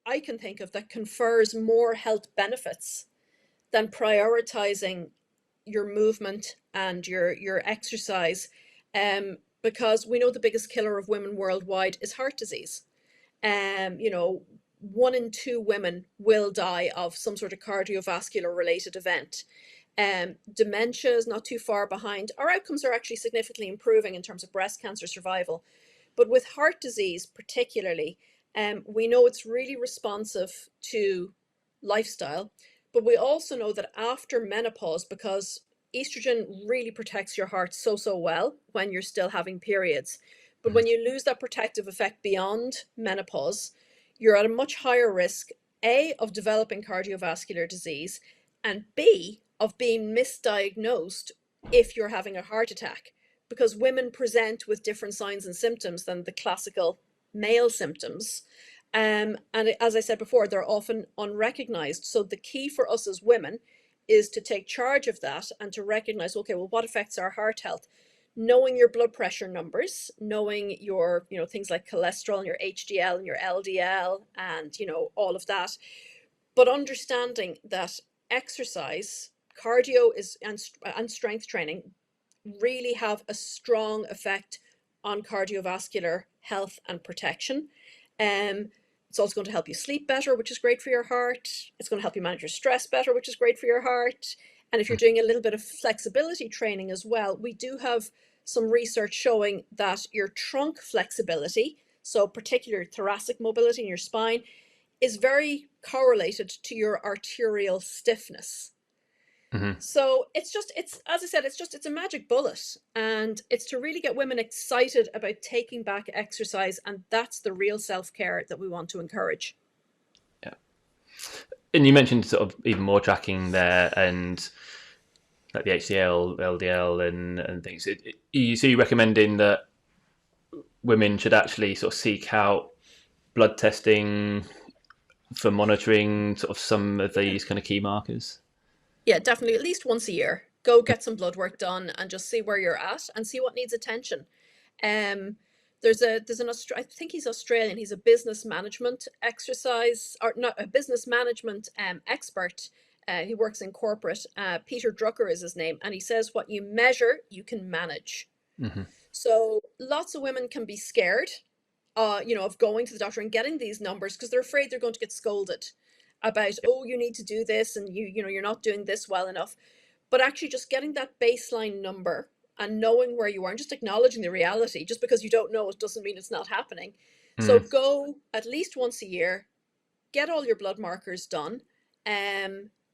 I can think of that confers more health benefits than prioritizing your movement and your exercise, because we know the biggest killer of women worldwide is heart disease. You know, 1 in 2 women will die of some sort of cardiovascular related event. Dementia is not too far behind. Our outcomes are actually significantly improving in terms of breast cancer survival. But with heart disease, particularly, we know it's really responsive to lifestyle. But we also know that after menopause, because estrogen really protects your heart so, so well when you're still having periods. But when you lose that protective effect beyond menopause, you're at a much higher risk, A, of developing cardiovascular disease, and B, of being misdiagnosed if you're having a heart attack, because women present with different signs and symptoms than the classical male symptoms. And as I said before, they're often unrecognized. So the key for us as women is to take charge of that and to recognize, okay, well, what affects our heart health? Knowing your blood pressure numbers, knowing your, things like cholesterol and your HDL and your LDL and, all of that. But understanding that exercise, cardio is and strength training really have a strong effect on cardiovascular health and protection. Um, it's also going to help you sleep better, which is great for your heart. It's going to help you manage your stress better, which is great for your heart. And if you're doing a little bit of flexibility training as well, we do have some research showing that your trunk flexibility, so particular thoracic mobility in your spine, is very correlated to your arterial stiffness. Hmm. So it's as I said, it's a magic bullet, and it's to really get women excited about taking back exercise, and that's the real self-care that we want to encourage. Yeah, and you mentioned sort of even more tracking there and like the HDL, LDL, and things. So you recommending that women should actually sort of seek out blood testing for monitoring sort of some of Yeah. these kind of key markers? Yeah, definitely at least once a year. Go get some blood work done and just see where you're at and see what needs attention. Um, I think he's Australian. He's a business management exercise or not a business management expert. He works in corporate. Peter Drucker is his name, and he says what you measure, you can manage. Hmm. So lots of women can be scared, of going to the doctor and getting these numbers because they're afraid they're going to get scolded about, oh, you need to do this and you're not doing this well enough. But actually just getting that baseline number and knowing where you are and just acknowledging the reality, just because you don't know it doesn't mean it's not happening. So Mm. go at least once a year, get all your blood markers done,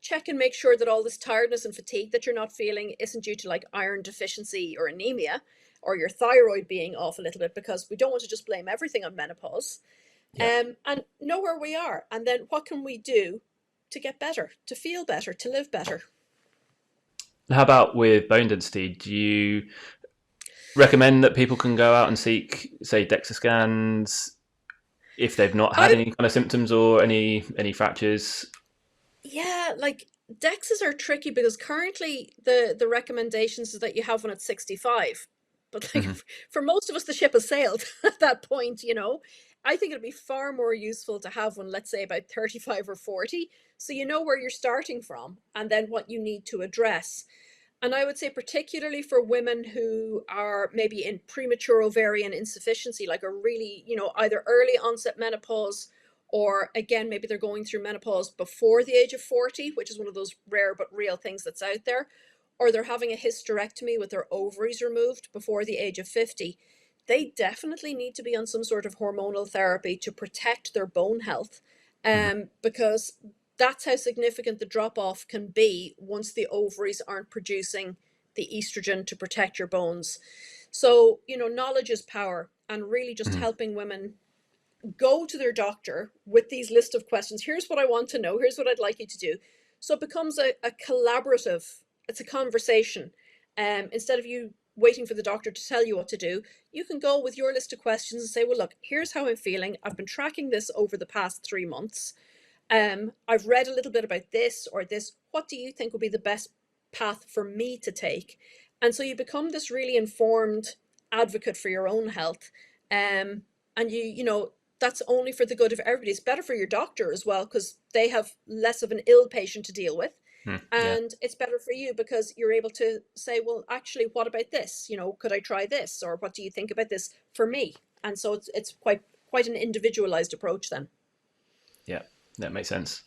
check and make sure that all this tiredness and fatigue that you're not feeling isn't due to like iron deficiency or anemia or your thyroid being off a little bit, because we don't want to just blame everything on menopause. Yeah. And know where we are, and then what can we do to get better, to feel better, to live better. How about with bone density? Do you recommend that people can go out and seek, say, DEXA scans if they've not had I any kind of symptoms or any fractures? Yeah, like DEXs are tricky because currently the recommendations is that you have one at 65. But like Hmm. for most of us, the ship has sailed at that point, I think it'd be far more useful to have one, let's say about 35 or 40. So you know where you're starting from and then what you need to address. And I would say, particularly for women who are maybe in premature ovarian insufficiency, like a really, either early onset menopause, or again, maybe they're going through menopause before the age of 40, which is one of those rare but real things that's out there, or they're having a hysterectomy with their ovaries removed before the age of 50. They definitely need to be on some sort of hormonal therapy to protect their bone health, Hmm. because that's how significant the drop off can be once the ovaries aren't producing the estrogen to protect your bones. So, knowledge is power, and really just Hmm. helping women go to their doctor with these list of questions. Here's what I want to know. Here's what I'd like you to do. So it becomes a collaborative, it's a conversation. Instead of you waiting for the doctor to tell you what to do, you can go with your list of questions and say, well, look, here's how I'm feeling. I've been tracking this over the past 3 months. I've read a little bit about this or this. What do you think would be the best path for me to take? And so you become this really informed advocate for your own health. And that's only for the good of everybody. It's better for your doctor as well, because they have less of an ill patient to deal with. Yeah. And it's better for you because you're able to say, well, actually, what about this? Could I try this? Or what do you think about this for me? And so it's quite an individualized approach then. Yeah. That makes sense.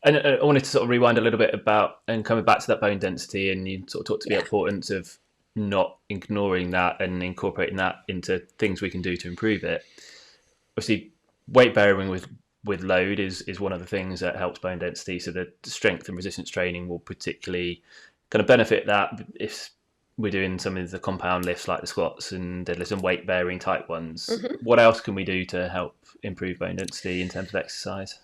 And I wanted to sort of rewind a little bit about and coming back to that bone density, and you sort of talked to the Yeah. importance of not ignoring that and incorporating that into things we can do to improve it. Obviously, weight bearing with load is one of the things that helps bone density. So the strength and resistance training will particularly kind of benefit that if we're doing some of the compound lifts like the squats and deadlifts and weight bearing type ones. Mhm. What else can we do to help improve bone density in terms of exercise?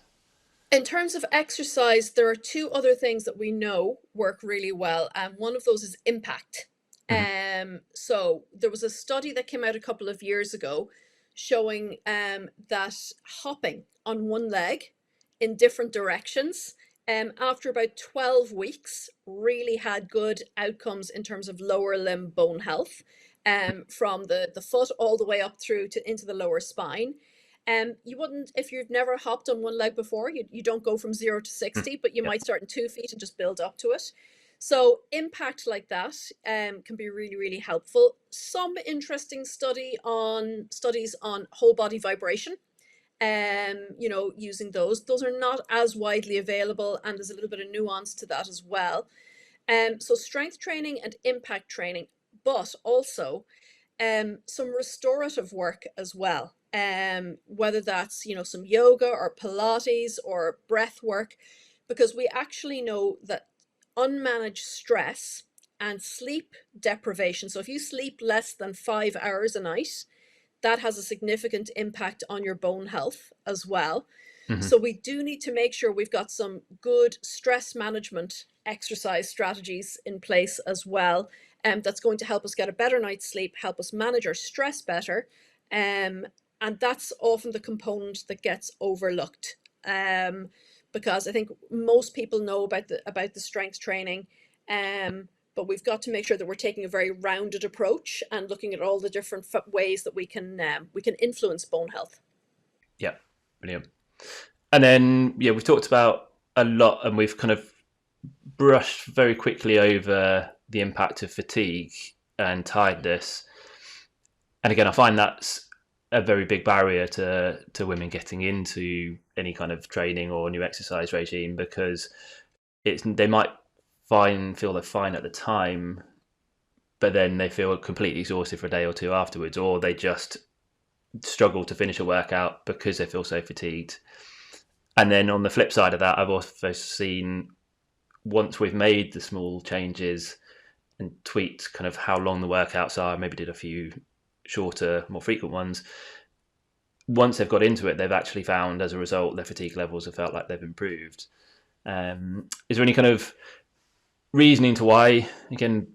In terms of exercise, there are two other things that we know work really well, and one of those is impact. Hmm. So there was a study that came out a couple of years ago showing that hopping on one leg in different directions after about 12 weeks really had good outcomes in terms of lower limb bone health, from the foot all the way up through to into the lower spine. You wouldn't, if you've never hopped on one leg before, you don't go from 0 to 60, but you Yeah. might start in 2 feet and just build up to it. So impact like that can be really, really helpful. Some interesting studies on whole body vibration. Using those are not as widely available, and there's a little bit of nuance to that as well. So strength training and impact training, but also some restorative work as well. Whether that's some yoga or Pilates or breath work, because we actually know that unmanaged stress and sleep deprivation. So if you sleep less than 5 hours a night, that has a significant impact on your bone health as well. Hmm. So we do need to make sure we've got some good stress management exercise strategies in place as well. That's going to help us get a better night's sleep, help us manage our stress better. And that's often the component that gets overlooked. Because I think most people know about the strength training. But we've got to make sure that we're taking a very rounded approach and looking at all the different ways that we can influence bone health. Yeah. Brilliant. And then, yeah, we've talked about a lot and we've kind of brushed very quickly over the impact of fatigue and tiredness. And again, I find that's a very big barrier to women getting into any kind of training or new exercise regime, because they might feel they're fine at the time, but then they feel completely exhausted for a day or two afterwards, or they just struggle to finish a workout because they feel so fatigued. And then on the flip side of that, I've also seen, once we've made the small changes and tweaked kind of how long the workouts are, maybe did a few shorter, more frequent ones, once they've got into it, they've actually found as a result their fatigue levels have felt like they've improved. Is there any kind of reasoning to why, again,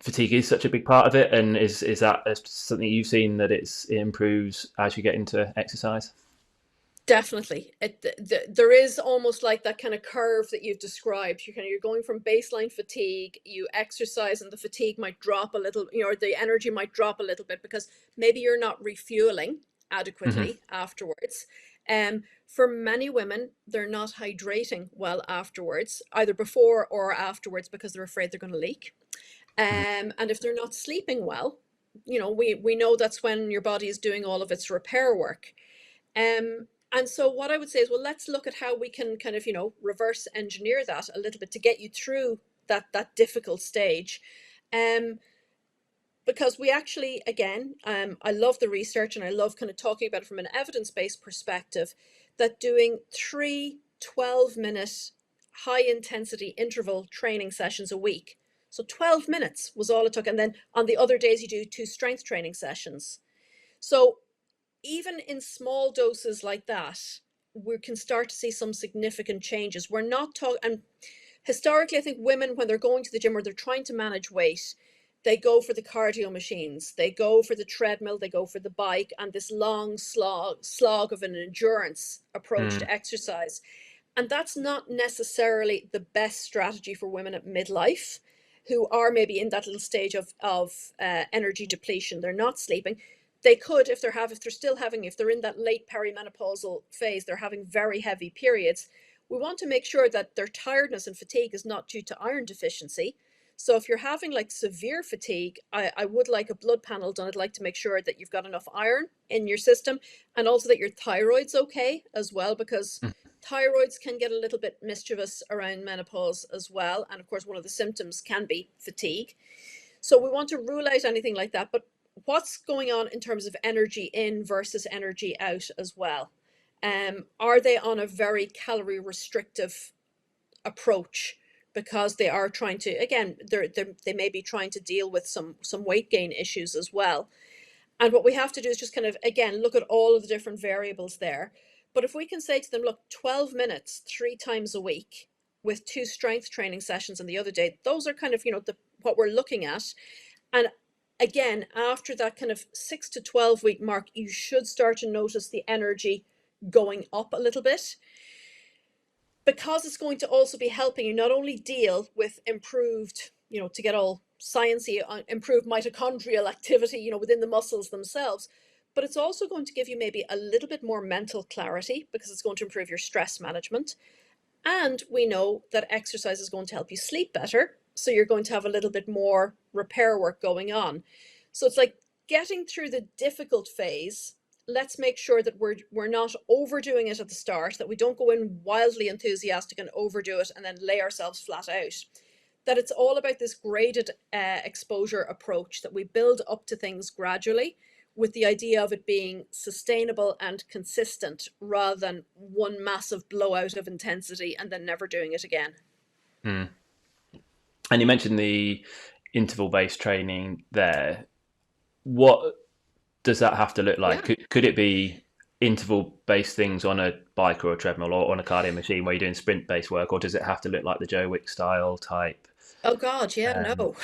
fatigue is such a big part of it, and is that something you've seen that it improves as you get into exercise? Definitely. There is almost like that kind of curve that you've described. You're going from baseline fatigue, you exercise and the fatigue might drop a little, or the energy might drop a little bit because maybe you're not refueling Hmm. adequately afterwards. For many women, they're not hydrating well afterwards, either before or afterwards, because they're afraid they're going to leak. Hmm. And if they're not sleeping well, we know that's when your body is doing all of its repair work. And so what I would say is, well, let's look at how we can kind of, reverse engineer that a little bit to get you through that difficult stage. Um, because we actually, again, I love the research and I love kind of talking about it from an evidence-based perspective, that doing 3 12-minute high intensity interval training sessions a week. So 12 minutes was all it took. And then on the other days, you do 2 strength training sessions. So even in small doses like that, we can start to see some significant changes. We're not talking, and historically, I think women, when they're going to the gym or they're trying to manage weight, they go for the cardio machines, they go for the treadmill, they go for the bike, and this long slog of an endurance approach Mm. to exercise. And that's not necessarily the best strategy for women at midlife who are maybe in that little stage of energy depletion. They're not sleeping. They could, if they're in that late perimenopausal phase, they're having very heavy periods. We want to make sure that their tiredness and fatigue is not due to iron deficiency. So if you're having like severe fatigue, I would like a blood panel done. I'd like to make sure that you've got enough iron in your system and also that your thyroid's okay as well, because thyroids can get a little bit mischievous around menopause as well. And of course, one of the symptoms can be fatigue. So we want to rule out anything like that. But what's going on in terms of energy in versus energy out as well? Are they on a very calorie restrictive approach because they are trying to, again, they may be trying to deal with some weight gain issues as well. And what we have to do is just kind of, again, look at all of the different variables there. But if we can say to them, look, 12 minutes, 3 times a week with 2 strength training sessions on the other day, those are kind of, what we're looking at. And again, after that kind of 6 to 12 week mark, you should start to notice the energy going up a little bit, because it's going to also be helping you not only deal with improved, to get all sciencey, improved mitochondrial activity, within the muscles themselves, but it's also going to give you maybe a little bit more mental clarity because it's going to improve your stress management. And we know that exercise is going to help you sleep better. So you're going to have a little bit more repair work going on. So it's like getting through the difficult phase. Let's make sure that we're not overdoing it at the start, that we don't go in wildly enthusiastic and overdo it and then lay ourselves flat out. That it's all about this graded exposure approach, that we build up to things gradually with the idea of it being sustainable and consistent rather than one massive blowout of intensity and then never doing it again. Mm. And you mentioned the interval-based training there. What does that have to look like? Yeah. Could it be interval-based things on a bike or a treadmill or on a cardio machine where you're doing sprint-based work, or does it have to look like the Joe Wick style type? Oh God, yeah, Um, no.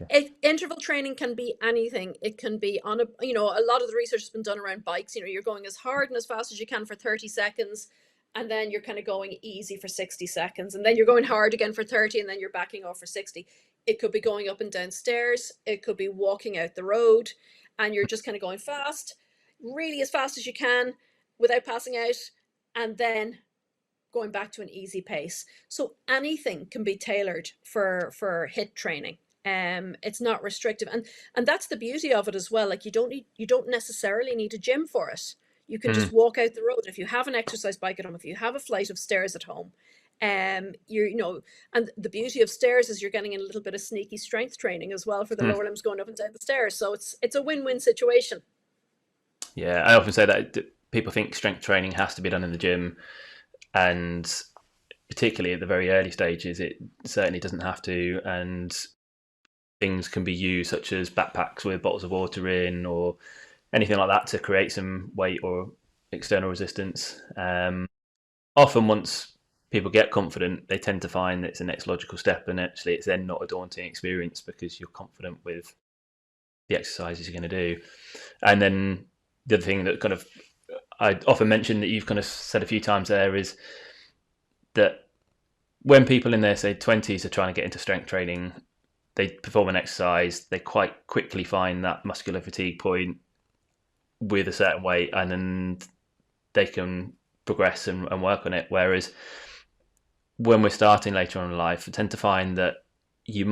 yeah. Interval training can be anything. It can be on a lot of the research has been done around bikes. You're going as hard and as fast as you can for 30 seconds, and then you're kind of going easy for 60 seconds, and then you're going hard again for 30, and then you're backing off for 60. It could be going up and down stairs. It could be walking out the road, and you're just kind of going fast, really as fast as you can without passing out, and then going back to an easy pace. So anything can be tailored for HIIT training. It's not restrictive, and that's the beauty of it as well. Like you don't necessarily need a gym for it. You can just Mm. walk out the road. If you have an exercise bike at home, if you have a flight of stairs at home, and the beauty of stairs is you're getting a little bit of sneaky strength training as well for the Mm. lower limbs going up and down the stairs. So it's a win-win situation. Yeah, I often say that people think strength training has to be done in the gym, and particularly at the very early stages, it certainly doesn't have to. And things can be used, such as backpacks with bottles of water in, or anything like that, to create some weight or external resistance. Often, once people get confident, they tend to find that it's the next logical step, and actually, it's then not a daunting experience because you're confident with the exercises you're going to do. And then the other thing that kind of I often mention that you've kind of said a few times there is that when people in their, say, 20s are trying to get into strength training, they perform an exercise, they quite quickly find that muscular fatigue point with a certain weight, and then they can progress and work on it. Whereas when we're starting later on in life, I tend to find that we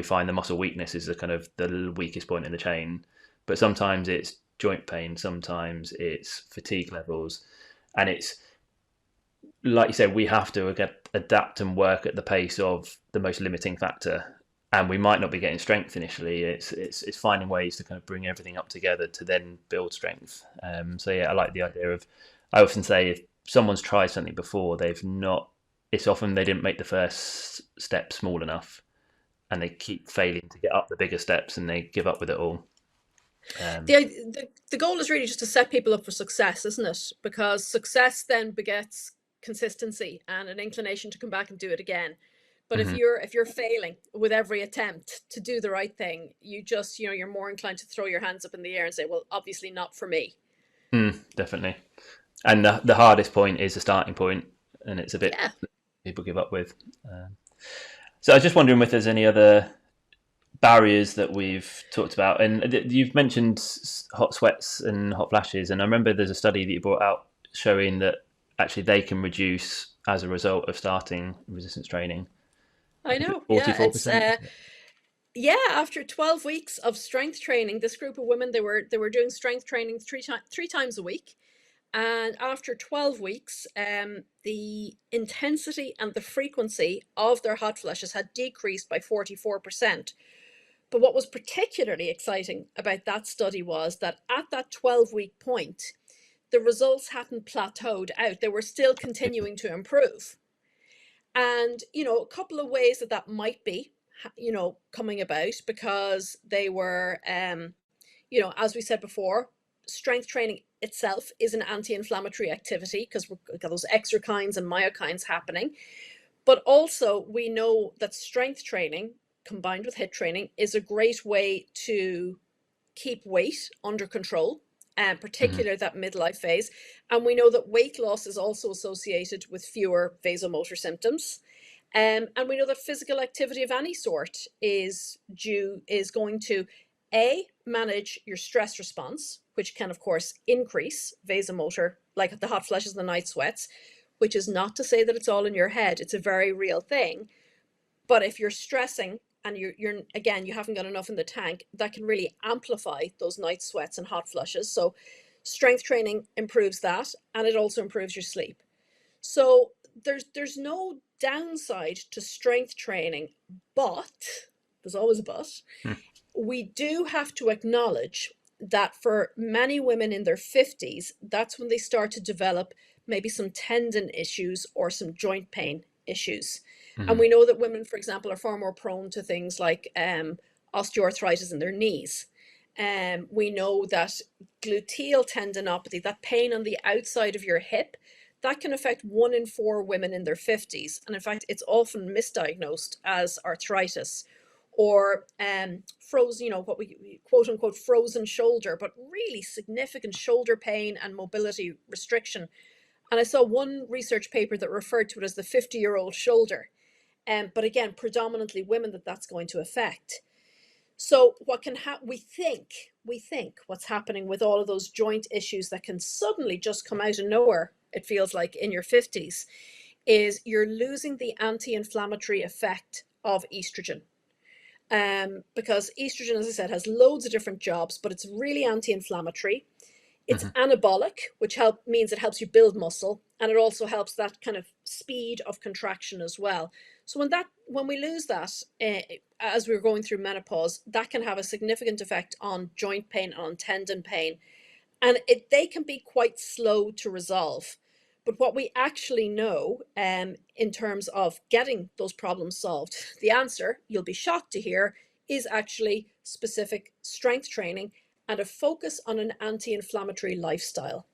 find the muscle weakness is the kind of the weakest point in the chain, but sometimes it's joint pain, sometimes it's fatigue levels, and it's like you said, we have to adapt and work at the pace of the most limiting factor. And we might not be getting strength initially. It's finding ways to kind of bring everything up together to then build strength. So yeah, I like the idea of. I often say if someone's tried something before, they've not. It's often they didn't make the first step small enough, and they keep failing to get up the bigger steps, and they give up with it all. Um, The goal is really just to set people up for success, isn't it? Because success then begets consistency and an inclination to come back and do it again. But mhm. if you're failing with every attempt to do the right thing, you just, you're more inclined to throw your hands up in the air and say, well, obviously not for me. Definitely. And the hardest point is the starting point, and it's a bit Yeah. people give up with. So I was just wondering if there's any other barriers that we've talked about, and you've mentioned hot sweats and hot flashes, and I remember there's a study that you brought out showing that actually they can reduce as a result of starting resistance training. I I think it's know. Yeah, it's 44%. yeah, after 12 weeks of strength training, this group of women, they were doing strength training three times a week. And after 12 weeks, the intensity and the frequency of their hot flushes had decreased by 44%. But what was particularly exciting about that study was that at that 12-week point, the results hadn't plateaued out. They were still continuing to improve. And, a couple of ways that that might be, coming about because they were, as we said before, strength training itself is an anti-inflammatory activity because we've got those exerkines and myokines happening. But also we know that strength training combined with HIIT training is a great way to keep weight under control, and Mhm. particularly that midlife phase. And we know that weight loss is also associated with fewer vasomotor symptoms. And we know that physical activity of any sort is going to manage your stress response, which can of course increase vasomotor, like the hot flushes and the night sweats, which is not to say that it's all in your head. It's a very real thing. But if you're stressing and you're again, you haven't got enough in the tank, that can really amplify those night sweats and hot flushes. So strength training improves that, and it also improves your sleep. So there's no downside to strength training, but there's always a but. Hmm. We do have to acknowledge that for many women in their 50s, that's when they start to develop maybe some tendon issues or some joint pain issues. And Mhm. we know that women, for example, are far more prone to things like osteoarthritis in their knees. We know that gluteal tendinopathy, that pain on the outside of your hip, that can affect 1 in 4 women in their 50s. And in fact, it's often misdiagnosed as arthritis or frozen, what we quote unquote frozen shoulder, but really significant shoulder pain and mobility restriction. And I saw one research paper that referred to it as the 50-year-old shoulder. But again, predominantly women that's going to affect. So what can happen? We think what's happening with all of those joint issues that can suddenly just come out of nowhere. It feels like in your 50s is you're losing the anti-inflammatory effect of estrogen. Because estrogen, as I said, has loads of different jobs, but it's really anti-inflammatory. It's Mhm. anabolic, which means it helps you build muscle, and it also helps that kind of speed of contraction as well. So when we lose that, as we're going through menopause, that can have a significant effect on joint pain, on tendon pain, and they can be quite slow to resolve. But what we actually know, in terms of getting those problems solved, the answer, you'll be shocked to hear, is actually specific strength training and a focus on an anti-inflammatory lifestyle.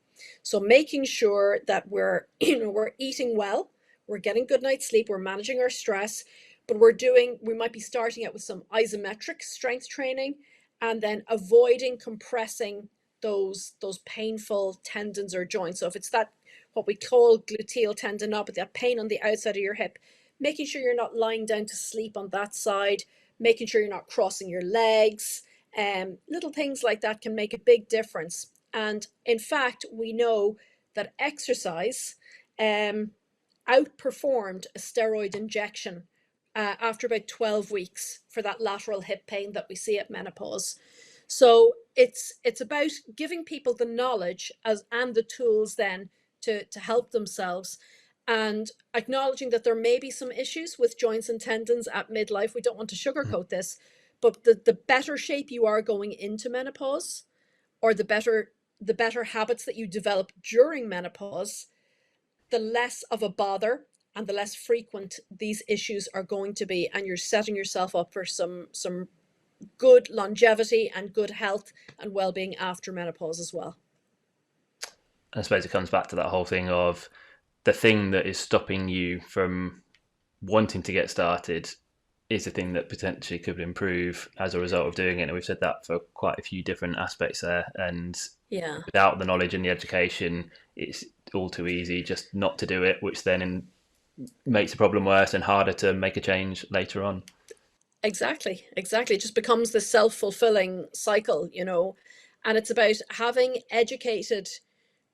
So making sure that we're eating well, we're getting good night's sleep, we're managing our stress, but we might be starting out with some isometric strength training and then avoiding compressing those painful tendons or joints. So if it's that what we call gluteal tendinopathy, that pain on the outside of your hip, making sure you're not lying down to sleep on that side, making sure you're not crossing your legs, little things like that can make a big difference. And in fact, we know that exercise outperformed a steroid injection after about 12 weeks for that lateral hip pain that we see at menopause. So it's about giving people the knowledge and the tools then to help themselves, and acknowledging that there may be some issues with joints and tendons at midlife. We don't want to sugarcoat this, but the better shape you are going into menopause, or the better habits that you develop during menopause, the less of a bother and the less frequent these issues are going to be, and you're setting yourself up for some good longevity and good health and well-being after menopause as well. I suppose it comes back to that whole thing of the thing that is stopping you from wanting to get started is the thing that potentially could improve as a result of doing it. And we've said that for quite a few different aspects there. And Yeah, without the knowledge and the education, it's all too easy just not to do it, which then makes the problem worse and harder to make a change later on. exactly, exactly. It just becomes this self-fulfilling cycle. And it's about having educated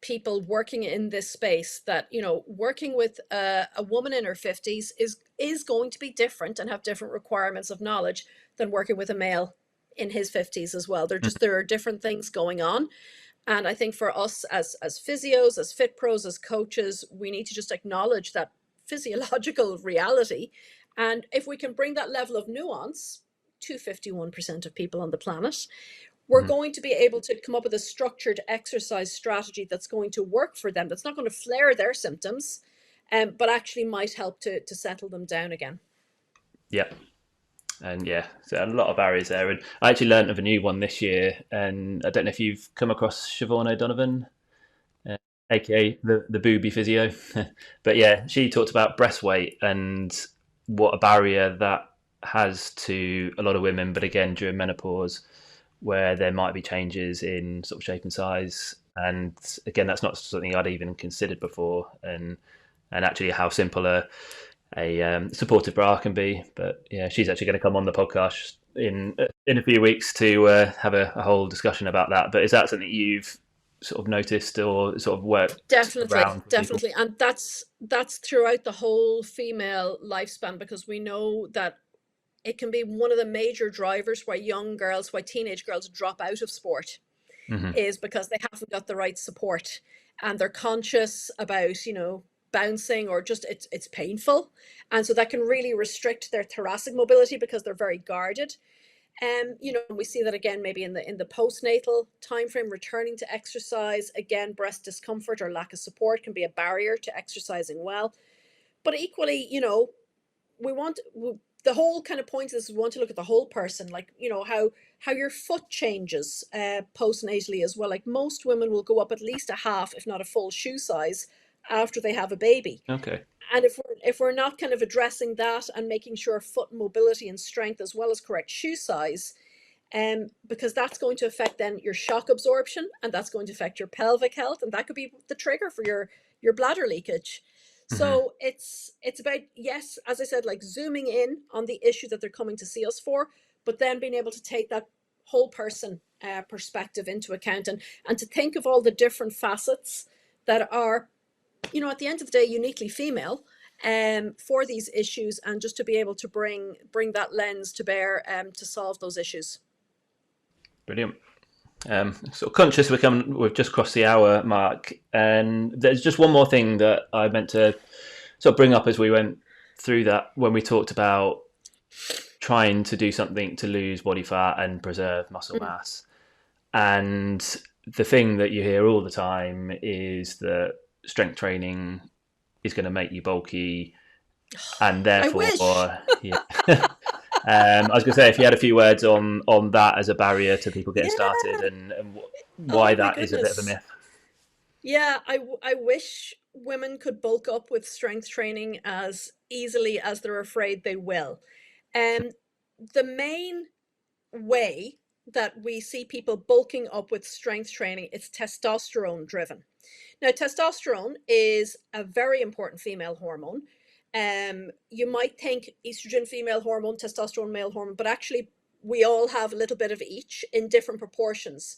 people working in this space, that working with a woman in her 50s is going to be different and have different requirements of knowledge than working with a male in his 50s as well. There are different things going on. And I think for us as physios, as fit pros, as coaches, we need to just acknowledge that physiological reality. And if we can bring that level of nuance to 51% of people on the planet, we're Mm-hmm. going to be able to come up with a structured exercise strategy that's going to work for them, that's not going to flare their symptoms, but actually might help to settle them down again. Yeah. And yeah, so a lot of barriers there. And I actually learned of a new one this year. And I don't know if you've come across Siobhan O'Donovan, uh, aka the booby physio. But yeah, she talked about breast weight and what a barrier that has to a lot of women. But again, during menopause, where there might be changes in sort of shape and size. And again, that's not something I'd even considered before. And actually, how simple a supportive bra can be. But yeah, she's actually going to come on the podcast in a few weeks to have a whole discussion about that. But is that something you've sort of noticed or sort of worked Definitely, around with people? definitely. And that's throughout the whole female lifespan, because we know that it can be one of the major drivers why teenage girls drop out of sport, Mm-hmm. is because they haven't got the right support, and they're conscious about bouncing, or just it's painful, and so that can really restrict their thoracic mobility because they're very guarded. We see that again maybe in the postnatal time frame, returning to exercise. Again, breast discomfort or lack of support can be a barrier to exercising well. But equally, we want the whole kind of point is we want to look at the whole person, like how your foot changes postnatally as well. Like most women will go up at least a half, if not a full shoe size after they have a baby. Okay. And if we're not kind of addressing that and making sure foot mobility and strength as well as correct shoe size, because that's going to affect then your shock absorption, and that's going to affect your pelvic health, and that could be the trigger for your bladder leakage. Mm-hmm. So it's about, yes, as I said, like zooming in on the issue that they're coming to see us for, but then being able to take that whole person perspective into account, and to think of all the different facets that are, at the end of the day, uniquely female for these issues, and just to be able to bring that lens to bear to solve those issues. Brilliant. Sort of conscious we've just crossed the hour mark, and there's just one more thing that I meant to sort of bring up as we went through that, when we talked about trying to do something to lose body fat and preserve muscle Mm. mass. And the thing that you hear all the time is that strength training is going to make you bulky, and I wish. therefore, yeah. I was going to say, if you had a few words on that as a barrier to people getting Yeah. started, and why Oh my that is a bit of a goodness. myth. Yeah, I wish women could bulk up with strength training as easily as they're afraid they will. And the main way that we see people bulking up with strength training, it's testosterone driven. Now, testosterone is a very important female hormone. You might think estrogen female hormone, testosterone male hormone, but actually we all have a little bit of each in different proportions.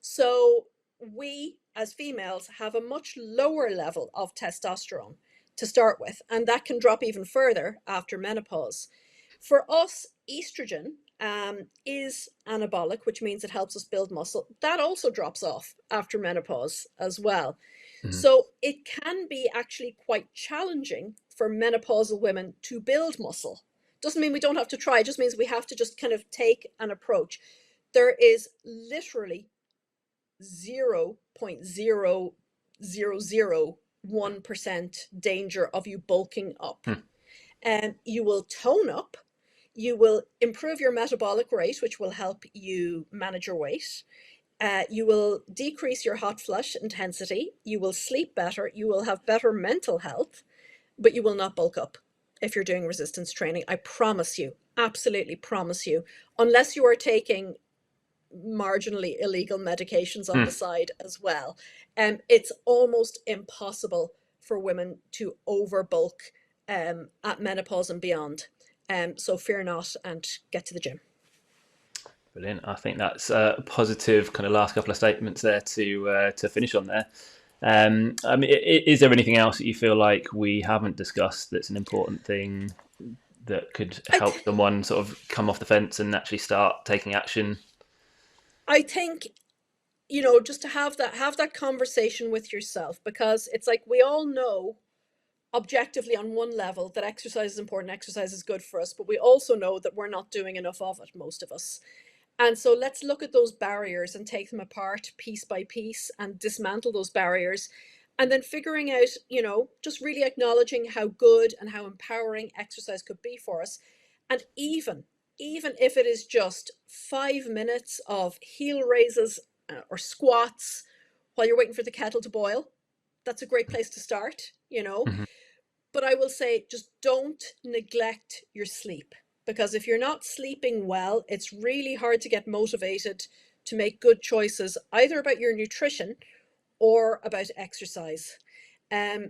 So we as females have a much lower level of testosterone to start with, and that can drop even further after menopause. For us, estrogen is anabolic, which means it helps us build muscle. That also drops off after menopause as well. Mhm. So it can be actually quite challenging for menopausal women to build muscle. Doesn't mean we don't have to try, it just means we have to just kind of take an approach. There is literally 0.0001% danger of you bulking up. Hmm. And you will tone up, you will improve your metabolic rate, which will help you manage your weight. You will decrease your hot flush intensity, you will sleep better, you will have better mental health, but you will not bulk up if you're doing resistance training. I promise you, absolutely promise you, unless you are taking marginally illegal medications on Hmm. the side as well. It's almost impossible for women to overbulk at menopause and beyond. So fear not and get to the gym. Brilliant. I think that's a positive kind of last couple of statements there to finish on there. I mean, is there anything else that you feel like we haven't discussed that's an important thing that could I, help someone sort of come off the fence and actually start taking action? I think, just to have that conversation with yourself, because it's like we all know objectively on one level that exercise is important, exercise is good for us, but we also know that we're not doing enough of it, most of us. And so let's look at those barriers and take them apart piece by piece and dismantle those barriers. And then figuring out, just really acknowledging how good and how empowering exercise could be for us. And even if it is just 5 minutes of heel raises or squats while you're waiting for the kettle to boil, that's a great place to start. Mhm. But I will say, just don't neglect your sleep, because if you're not sleeping well, it's really hard to get motivated to make good choices, either about your nutrition or about exercise.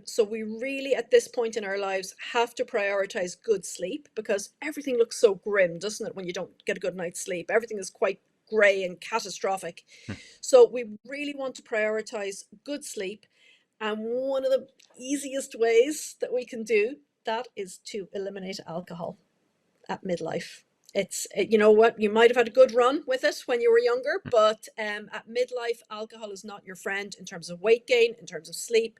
So we really, at this point in our lives, have to prioritize good sleep, because everything looks so grim, doesn't it, when you don't get a good night's sleep? Everything is quite grey and catastrophic. So we really want to prioritize good sleep. And one of the easiest ways that we can do that is to eliminate alcohol at midlife. You know what, you might have had a good run with it when you were younger, but at midlife, alcohol is not your friend in terms of weight gain, in terms of sleep,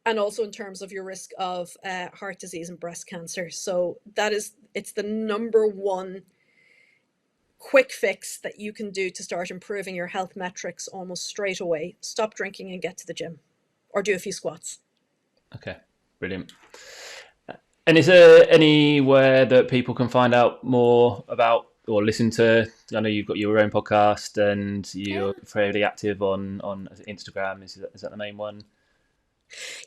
and also in terms of your risk of heart disease and breast cancer. So it's the number one quick fix that you can do to start improving your health metrics almost straight away. Stop drinking and get to the gym, or do a few squats. Okay, brilliant. And is there anywhere that people can find out more about or listen to? I know you've got your own podcast and Yeah. you're fairly active on Instagram. Is that the main one?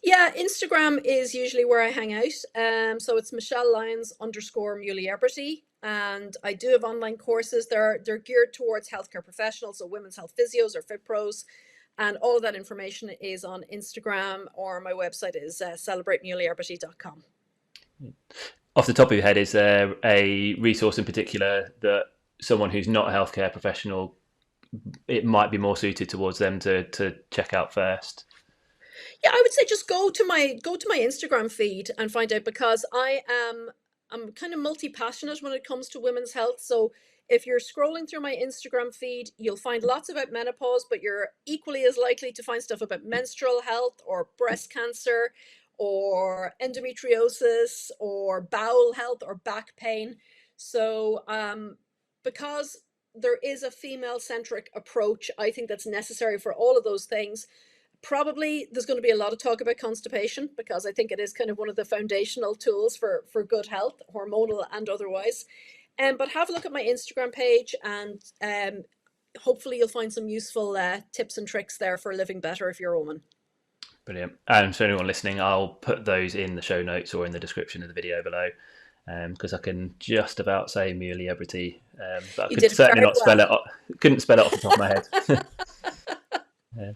Yeah, Instagram is usually where I hang out. So it's Michelle Lyons _ Mulierberty. And I do have online courses. They're geared towards healthcare professionals, so women's health physios or fit pros. And all of that information is on Instagram, or my website is celebratemulierberty.com. Off the top of your head, is there a resource in particular that someone who's not a healthcare professional, it might be more suited towards them to check out first? Yeah, I would say just go to my Instagram feed and find out, because I'm kind of multi-passionate when it comes to women's health. So if you're scrolling through my Instagram feed, you'll find lots about menopause, but you're equally as likely to find stuff about menstrual health or breast cancer or endometriosis or bowel health or back pain. So because there is a female-centric approach, I think that's necessary for all of those things. Probably there's going to be a lot of talk about constipation, because I think it is kind of one of the foundational tools for good health, hormonal and otherwise. But have a look at my Instagram page, and hopefully you'll find some useful tips and tricks there for living better if you're a woman. Brilliant. And for anyone listening, I'll put those in the show notes or in the description of the video below. because I can just about say Muliabrity, but I You could did certainly very not well. spell it. Couldn't spell it off the top of my head. Yeah.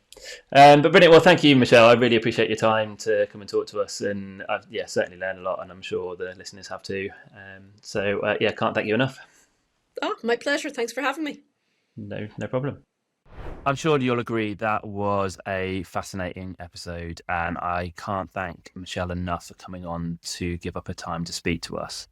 But brilliant. Well, thank you, Michelle. I really appreciate your time to come and talk to us, and I've certainly learned a lot, and I'm sure the listeners have too. Can't thank you enough. Oh, my pleasure. Thanks for having me. No problem. I'm sure you'll agree that was a fascinating episode, and I can't thank Michelle enough for coming on to give up her time to speak to us.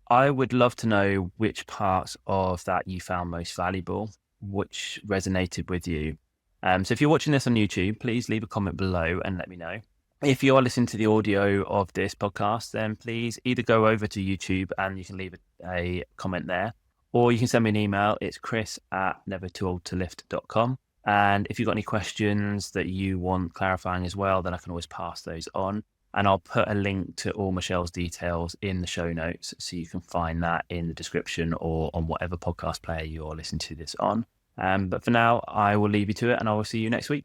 I would love to know which parts of that you found most valuable, which resonated with you. So if you're watching this on YouTube, please leave a comment below and let me know. If you are listening to the audio of this podcast, then please either go over to YouTube and you can leave a comment there, or you can send me an email. It's chris@nevertooldtolift.com. And if you've got any questions that you want clarifying as well, then I can always pass those on. And I'll put a link to all Michelle's details in the show notes, so you can find that in the description or on whatever podcast player you're listening to this on. But for now, I will leave you to it, and I will see you next week.